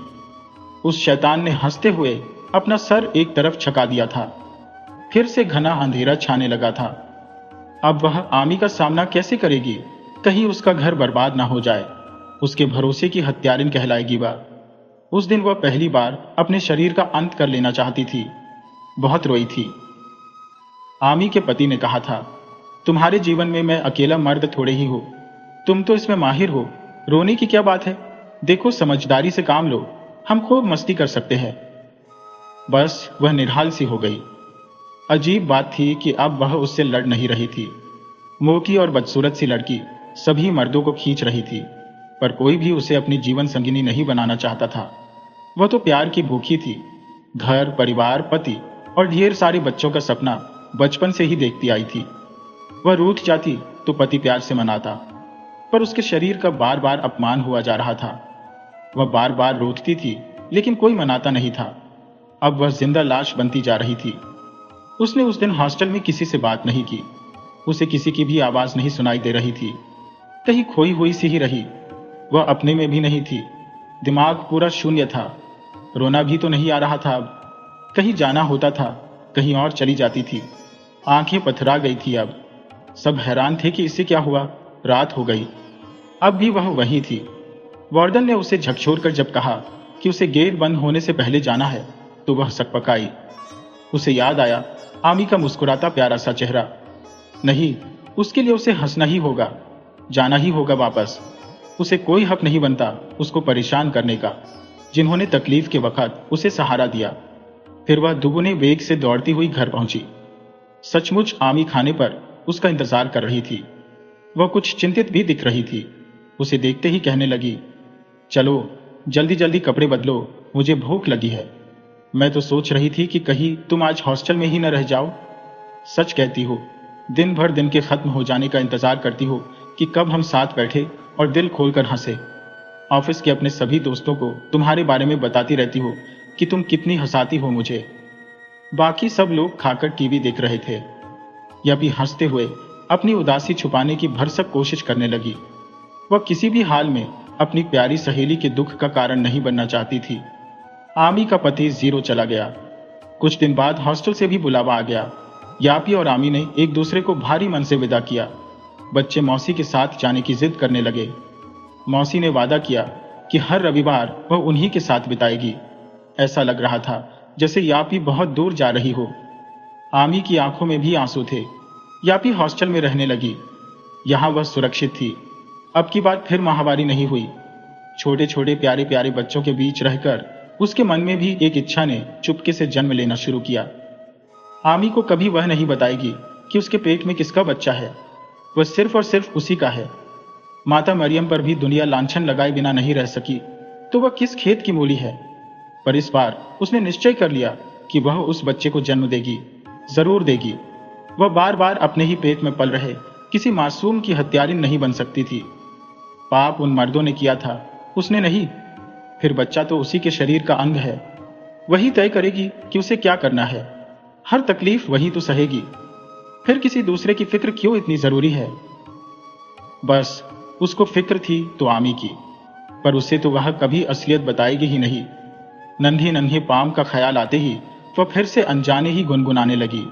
उस शैतान ने हंसते हुए अपना सर एक तरफ छका दिया था। फिर से घना अंधेरा छाने लगा था। अब वह आमी का सामना कैसे करेगी? कहीं उसका घर बर्बाद ना हो जाए। उसके भरोसे की हत्यारिन कहलाएगी वह। उस दिन वह पहली बार अपने शरीर का अंत कर लेना चाहती थी। बहुत रोई थी। आमी के पति ने कहा था, तुम्हारे जीवन में मैं अकेला मर्द थोड़े ही हूं, तुम तो इसमें माहिर हो, रोने की क्या बात है? देखो, समझदारी से काम लो, हम खूब मस्ती कर सकते हैं। बस वह निढाल सी हो गई। अजीब बात थी कि अब वह उससे लड़ नहीं रही थी। मोटी और बदसूरत सी लड़की सभी मर्दों को खींच रही थी, पर कोई भी उसे अपनी जीवन संगिनी नहीं बनाना चाहता था। वह तो प्यार की भूखी थी। घर, परिवार, पति और ढेर सारे बच्चों का सपना बचपन से ही देखती आई थी। वह रूठ जाती तो पति प्यार से मनाता, पर उसके शरीर का बार बार अपमान हुआ जा रहा था। वह बार बार रूठती थी, लेकिन कोई मनाता नहीं था। अब वह जिंदा लाश बनती जा रही थी। उसने उस दिन हॉस्टल में किसी से बात नहीं की। उसे किसी की भी आवाज नहीं सुनाई दे रही थी। कहीं खोई हुई सी ही रही। वह अपने में भी नहीं थी। दिमाग पूरा शून्य था। रोना भी तो नहीं आ रहा था अब। कहीं जाना होता था, कहीं और चली जाती थी। आंखें पथरा गई थी अब। सब हैरान थे कि इससे क्या हुआ। रात हो गई, अब भी वह वहीं थी। वार्डन ने उसे झकझोरकर जब कहा कि उसे गेट बंद होने से पहले जाना है, तो वह सकपकाई। उसे याद आया आमी का मुस्कुराता प्यारा सा चेहरा। नहीं, उसके लिए उसे हंसना ही होगा, जाना ही होगा वापस। उसे कोई हक नहीं बनता उसको परेशान करने का, जिन्होंने तकलीफ के वक्त उसे सहारा दिया। फिर वह दुगुने वेग से दौड़ती हुई घर पहुंची। सचमुच आमी खाने पर उसका इंतजार कर रही थी। वह कुछ चिंतित भी दिख रही थी। उसे देखते ही कहने लगी, चलो जल्दी जल्दी कपड़े बदलो, मुझे भूख लगी है। मैं तो सोच रही थी कि कहीं तुम आज हॉस्टल में ही न रह जाओ। सच कहती हो, दिन भर दिन के खत्म हो जाने का इंतजार करती हो कि कब हम साथ बैठे और दिल खोलकर हंसे। ऑफिस के अपने सभी दोस्तों को तुम्हारे बारे में बताती रहती हो कि तुम कितनी हंसाती हो मुझे। बाकी सब लोग खाकर टीवी देख रहे थे। यह भी हंसते हुए अपनी उदासी छुपाने की भरसक कोशिश करने लगी। वह किसी भी हाल में अपनी प्यारी सहेली के दुख का कारण नहीं बनना चाहती थी। आमी का पति जीरो चला गया। कुछ दिन बाद हॉस्टल से भी बुलावा आ गया। यापी और आमी ने एक दूसरे को भारी मन से विदा किया। बच्चे मौसी के साथ जाने की जिद करने लगे। मौसी ने वादा किया कि हर रविवार वह उन्हीं के साथ बिताएगी। ऐसा लग रहा था जैसे यापी बहुत दूर जा रही हो। आमी की आंखों में भी आंसू थे। यापी हॉस्टल में रहने लगी। यहां वह सुरक्षित थी। अब की बार फिर माहवारी नहीं हुई। छोटे छोटे प्यारे प्यारे बच्चों के बीच रहकर उसके मन में भी एक इच्छा ने चुपके से जन्म लेना शुरू किया। आमी को कभी वह नहीं बताएगी कि उसके पेट में किसका बच्चा है। वह सिर्फ और सिर्फ उसी का है। माता मरियम पर भी दुनिया लांछन लगाए बिना नहीं रह सकी, तो वह किस खेत की मूली है। पर इस बार उसने निश्चय कर लिया कि वह उस बच्चे को जन्म देगी, जरूर देगी। वह बार बार अपने ही पेट में पल रहे किसी मासूम की हत्यारिन नहीं बन सकती थी। पाप उन मर्दों ने किया था, उसने नहीं। फिर बच्चा तो उसी के शरीर का अंग है। वही तय करेगी कि उसे क्या करना है। हर तकलीफ वही तो सहेगी। फिर किसी दूसरे की फिक्र क्यों इतनी जरूरी है? बस उसको फिक्र थी तो आमी की, पर उसे तो वह कभी असलियत बताएगी ही नहीं। नन्हे नन्हे पाम का ख्याल आते ही वह फिर से अनजाने ही गुनगुनाने लगी।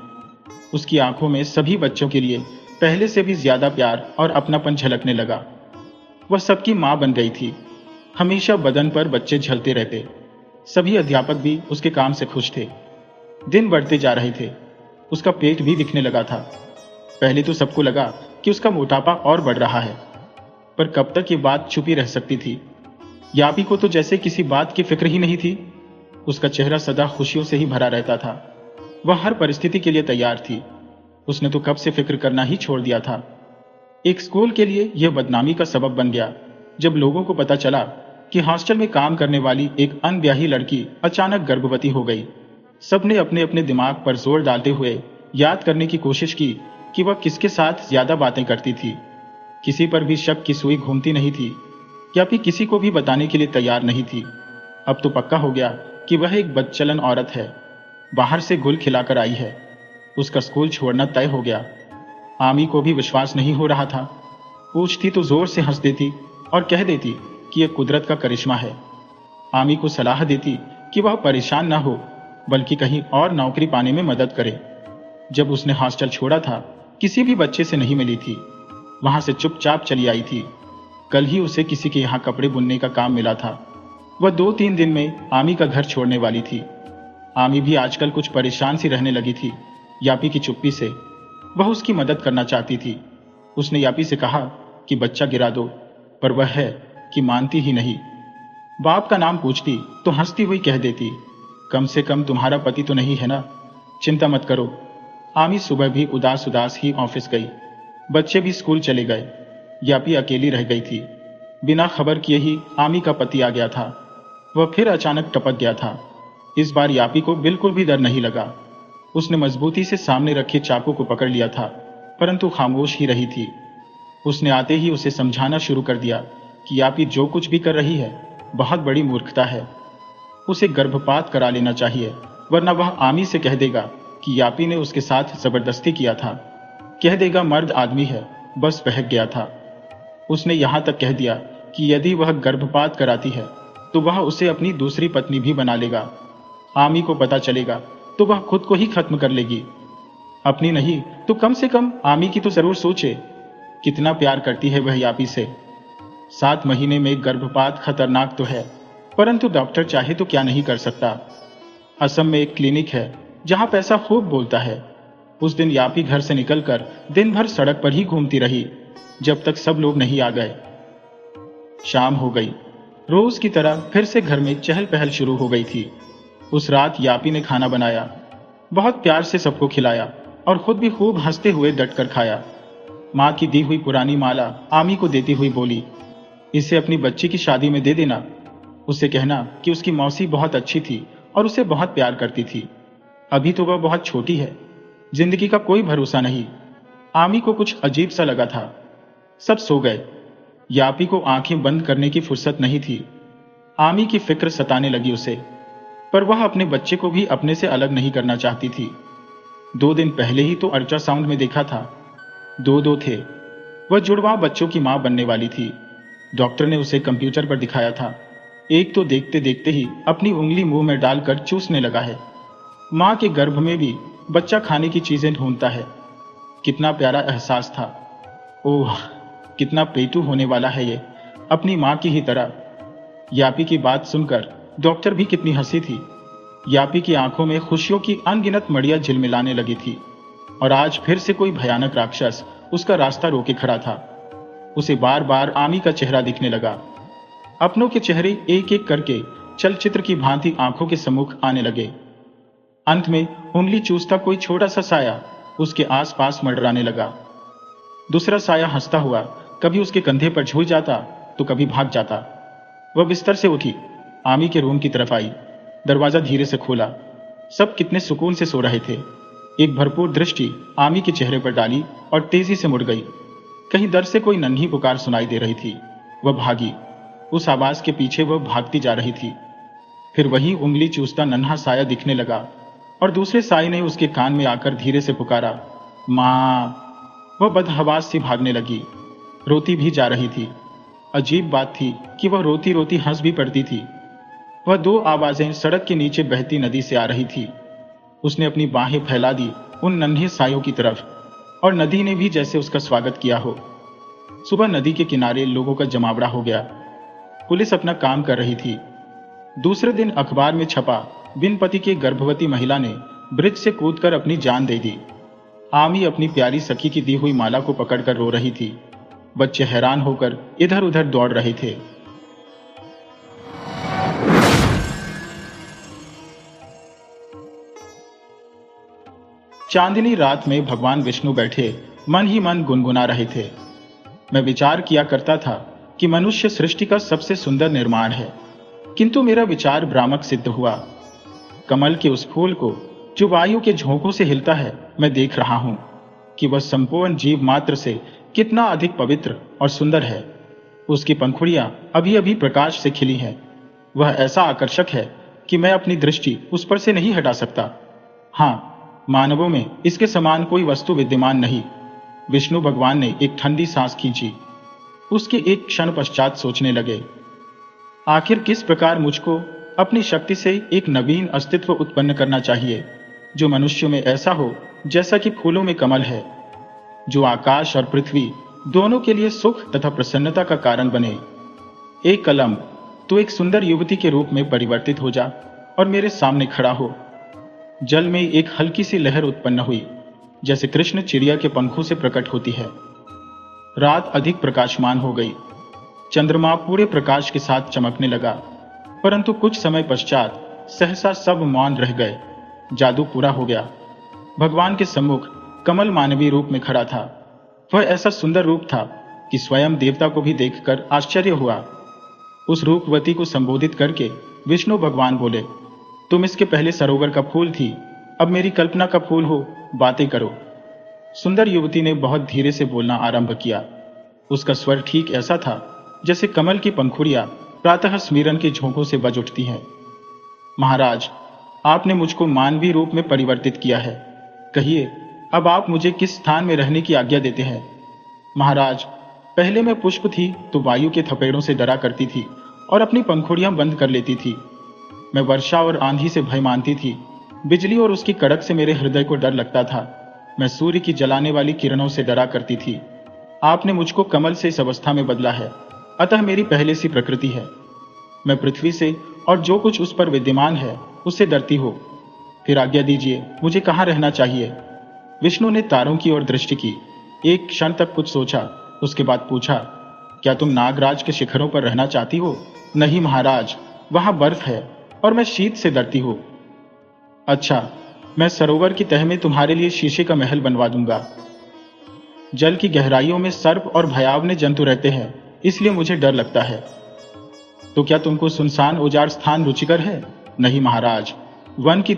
उसकी आंखों में सभी बच्चों के लिए पहले से भी ज्यादा प्यार और अपनापन झलकने लगा। वह सबकी मां बन गई थी। हमेशा बदन पर बच्चे झलते रहते। सभी अध्यापक भी उसके काम से खुश थे। दिन बढ़ते जा रहे थे। उसका पेट भी दिखने लगा था। पहले तो सबको लगा कि उसका मोटापा और बढ़ रहा है, पर कब तक ये बात छुपी रह सकती थी। यापी को तो जैसे किसी बात की फिक्र ही नहीं थी। उसका चेहरा सदा खुशियों से ही भरा रहता था। वह हर परिस्थिति के लिए तैयार थी। उसने तो कब से फिक्र करना ही छोड़ दिया था। एक स्कूल के लिए यह बदनामी का सबब बन गया जब लोगों को पता चला कि हॉस्टल में काम करने वाली एक अनब्याही लड़की अचानक गर्भवती हो गई। सबने अपने अपने दिमाग पर जोर डालते हुए याद करने की कोशिश की कि वह किसके साथ ज्यादा बातें करती थी। किसी पर भी शक की सुई घूमती नहीं थी, या फिर किसी को भी बताने के लिए तैयार नहीं थी। अब तो पक्का हो गया कि वह एक बदचलन औरत है, बाहर से गुल खिलाकर आई है। उसका स्कूल छोड़ना तय हो गया। आमी को भी विश्वास नहीं हो रहा था। पूछती तो जोर से हंस देती और कह देती कि यह कुदरत का करिश्मा है। आमी को सलाह देती कि वह परेशान न हो, बल्कि कहीं और नौकरी पाने में मदद करे। जब उसने हॉस्टल छोड़ा था, किसी भी बच्चे से नहीं मिली थी, वहां से चुपचाप चली आई थी। कल ही उसे किसी के यहाँ कपड़े बुनने का काम मिला था। वह 2-3 दिन में आमी का घर छोड़ने वाली थी। आमी भी आजकल कुछ परेशान सी रहने लगी थी यापी की चुप्पी से। वह उसकी मदद करना चाहती थी। उसने यापी से कहा कि बच्चा गिरा दो, पर वह है कि मानती ही नहीं। बाप का नाम पूछती तो हंसती हुई कह देती, कम से कम तुम्हारा पति तो नहीं है ना, चिंता मत करो। आमी सुबह भी उदास उदास ही ऑफिस गई। बच्चे भी स्कूल चले गए। यापी अकेली रह गई थी। बिना खबर किए ही आमी का पति आ गया था। वह फिर अचानक टपक गया था। इस बार यापी को बिल्कुल भी डर नहीं लगा। उसने मजबूती से सामने रखे चाकू को पकड़ लिया था, परंतु खामोश ही रही थी। उसने आते ही उसे समझाना शुरू कर दिया कि यापी जो कुछ भी कर रही है बहुत बड़ी मूर्खता है। उसे गर्भपात करा लेना चाहिए, वरना वह आमी से कह देगा कि यापी ने उसके साथ जबरदस्ती किया था। कह देगा मर्द आदमी है, बस बहक गया था। उसने यहां तक कह दिया कि यदि वह गर्भपात कराती है तो वह उसे अपनी दूसरी पत्नी भी बना लेगा। आमी को पता चलेगा तो वह खुद को ही खत्म कर लेगी। अपनी नहीं तो कम से कम आमी की तो जरूर सोचे। कितना प्यार करती है वह यापी से। 7 महीने में गर्भपात खतरनाक तो है, परंतु डॉक्टर चाहे तो क्या नहीं कर सकता। असम में एक क्लिनिक है जहां पैसा खूब बोलता है। उस दिन यापी घर से निकलकर दिन भर सड़क पर ही घूमती रही, जब तक सब लोग नहीं आ गए। शाम हो गई। रोज की तरह फिर से घर में चहल पहल शुरू हो गई थी। उस रात यापी ने खाना बनाया, बहुत प्यार से सबको खिलाया और खुद भी खूब हंसते हुए डटकर खाया। माँ की दी हुई पुरानी माला आमी को देती हुई बोली, इसे अपनी बच्ची की शादी में दे देना। उसे कहना कि उसकी मौसी बहुत अच्छी थी और उसे बहुत प्यार करती थी। अभी तो वह बहुत छोटी है, जिंदगी का कोई भरोसा नहीं। आमी को कुछ अजीब सा लगा था। सब सो गए। यापी को आंखें बंद करने की फुर्सत नहीं थी। आमी की फिक्र सताने लगी उसे, पर वह अपने बच्चे को भी अपने से अलग नहीं करना चाहती थी। 2 दिन पहले ही तो अल्ट्रासाउंड में देखा था, 2 थे। वह जुड़वा बच्चों की मां बनने वाली थी। डॉक्टर ने उसे कंप्यूटर पर दिखाया था। एक तो देखते देखते ही अपनी उंगली मुंह में डालकर चूसने लगा है। मां के गर्भ में भी बच्चा खाने की चीजें ढूंढता है। कितना प्यारा एहसास था। ओह, कितना पेटू होने वाला है ये, अपनी मां की ही तरह। यापी की बात सुनकर डॉक्टर भी कितनी हंसी थी। यापी की आंखों में खुशियों की अनगिनत मड़ियां झिलमिलाने लगी थी। और आज फिर से कोई भयानक राक्षस उसका रास्ता रोके खड़ा था। उसे बार बार आमी का चेहरा दिखने लगा। अपनों के चेहरे एक एक करके चलचित्र की भांति आंखों के सम्मुख आने लगे। अंत में उंगली चूसता कोई छोटा सा साया उसके आसपास मंडराने लगा। दूसरा साया हंसता हुआ कभी उसके कंधे पर झूल जाता तो कभी भाग जाता। वह बिस्तर से उठी, आमी के रूम की तरफ आई, दरवाजा धीरे से खोला। सब कितने सुकून से सो रहे थे। एक भरपूर दृष्टि आमी के चेहरे पर डाली और तेजी से मुड़ गई। कहीं दर से कोई नन्ही पुकार सुनाई दे रही थी। वह भागी। उस आवाज के पीछे वह भागती जा रही थी। फिर वही उंगली चूसता नन्हा साया दिखने लगा और दूसरे साये ने उसके कान में आकर धीरे से पुकारा, माँ। वह बदहवास सी भागने लगी, रोती भी जा रही थी। अजीब बात थी कि वह रोती रोती हंस भी पड़ती थी। वह 2 आवाजें सड़क के नीचे बहती नदी से आ रही थी। उसने अपनी बाहें फैला दी उन नन्हे सायों की तरफ, और नदी ने भी जैसे उसका स्वागत किया हो। सुबह नदी के किनारे लोगों का जमावड़ा हो गया। पुलिस अपना काम कर रही थी। दूसरे दिन अखबार में छपा, बिन पति की गर्भवती महिला ने ब्रिज से कूदकर अपनी जान दे दी। आमी अपनी प्यारी सखी की दी हुई माला को पकड़कर रो रही थी। बच्चे हैरान होकर इधर उधर दौड़ रहे थे। चांदनी रात में भगवान विष्णु बैठे मन ही मन गुनगुना रहे थे। मैं विचार किया करता था कि मनुष्य सृष्टि का सबसे सुंदर निर्माण है, किंतु मेरा विचार भ्रामक सिद्ध हुआ। कमल के उस फूल को जो वायु के झोंकों से हिलता है, मैं देख रहा हूं कि वह संपूर्ण जीव मात्र से कितना अधिक पवित्र और सुंदर है। उसकी पंखुड़ियां अभी अभी प्रकाश से खिली हैं। वह ऐसा आकर्षक है कि मैं अपनी दृष्टि उस पर से नहीं हटा सकता। हाँ, मानवों में इसके समान कोई वस्तु विद्यमान नहीं। विष्णु भगवान ने एक ठंडी सांस खींची उसके एक क्षण पश्चात सोचने लगे, आखिर किस प्रकार मुझको अपनी शक्ति से एक नवीन अस्तित्व उत्पन्न करना चाहिए, जो मनुष्यों में ऐसा हो जैसा कि फूलों में कमल है, जो आकाश और पृथ्वी दोनों के लिए सुख तथा प्रसन्नता का कारण बने। एक कलम, तू एक सुंदर युवती के रूप में परिवर्तित हो जा और मेरे सामने खड़ा हो। जल में एक हल्की सी लहर उत्पन्न हुई, जैसे कृष्ण चिड़िया के पंखों से प्रकट होती है। रात अधिक प्रकाशमान हो गई। चंद्रमा पूरे प्रकाश के साथ चमकने लगा, परंतु कुछ समय पश्चात सहसा सब मौन रह गए। जादू पूरा हो गया। भगवान के सम्मुख कमल मानवीय रूप में खड़ा था। वह ऐसा सुंदर रूप था कि स्वयं देवता को भी देखकर आश्चर्य हुआ। उस रूपवती को संबोधित करके विष्णु भगवान बोले, तुम इसके पहले सरोवर का फूल थी, अब मेरी कल्पना का फूल हो, बातें करो। सुंदर युवती ने बहुत धीरे से बोलना आरंभ किया। उसका स्वर ठीक ऐसा था जैसे कमल की पंखुड़ियां प्रातः स्मिरन के झोंकों से बज उठती हैं। महाराज, आपने मुझको मानवीय रूप में परिवर्तित किया है। कहिए, अब आप मुझे किस स्थान में रहने की आज्ञा देते हैं? महाराज, पहले मैं पुष्प थी तो वायु के थपेड़ों से डरा करती थी और अपनी पंखुड़ियां बंद कर लेती थी। मैं वर्षा और आंधी से भय मानती थी। बिजली और उसकी कड़क से मेरे हृदय को डर लगता था। मैं सूर्य की जलाने वाली किरणों से डरा करती थी। आपने मुझको कमल से इस अवस्था में बदला है, अतः मेरी पहले सी प्रकृति है। मैं पृथ्वी से और जो कुछ उस पर विद्यमान है उससे डरती हो। फिर आज्ञा दीजिए, मुझे कहाँ रहना चाहिए? विष्णु ने तारों की ओर दृष्टि की। एक क्षण तक कुछ सोचा, उसके बाद पूछा, क्या तुम नागराज के शिखरों पर रहना चाहती हो? नहीं महाराज, वहां बर्फ है और मैं शीत से डरती हूं। अच्छा, मैं सरोवर की तह में तुम्हारे लिए शीशे का महल बनवा दूंगा। जल की गहराइयों में सर्प और भयावने जंतु रहते हैं, इसलिए मुझे डर लगता है। तो क्या तुमको सुनसान उजाड़ स्थान रुचिकर है? नहीं महाराज, वन की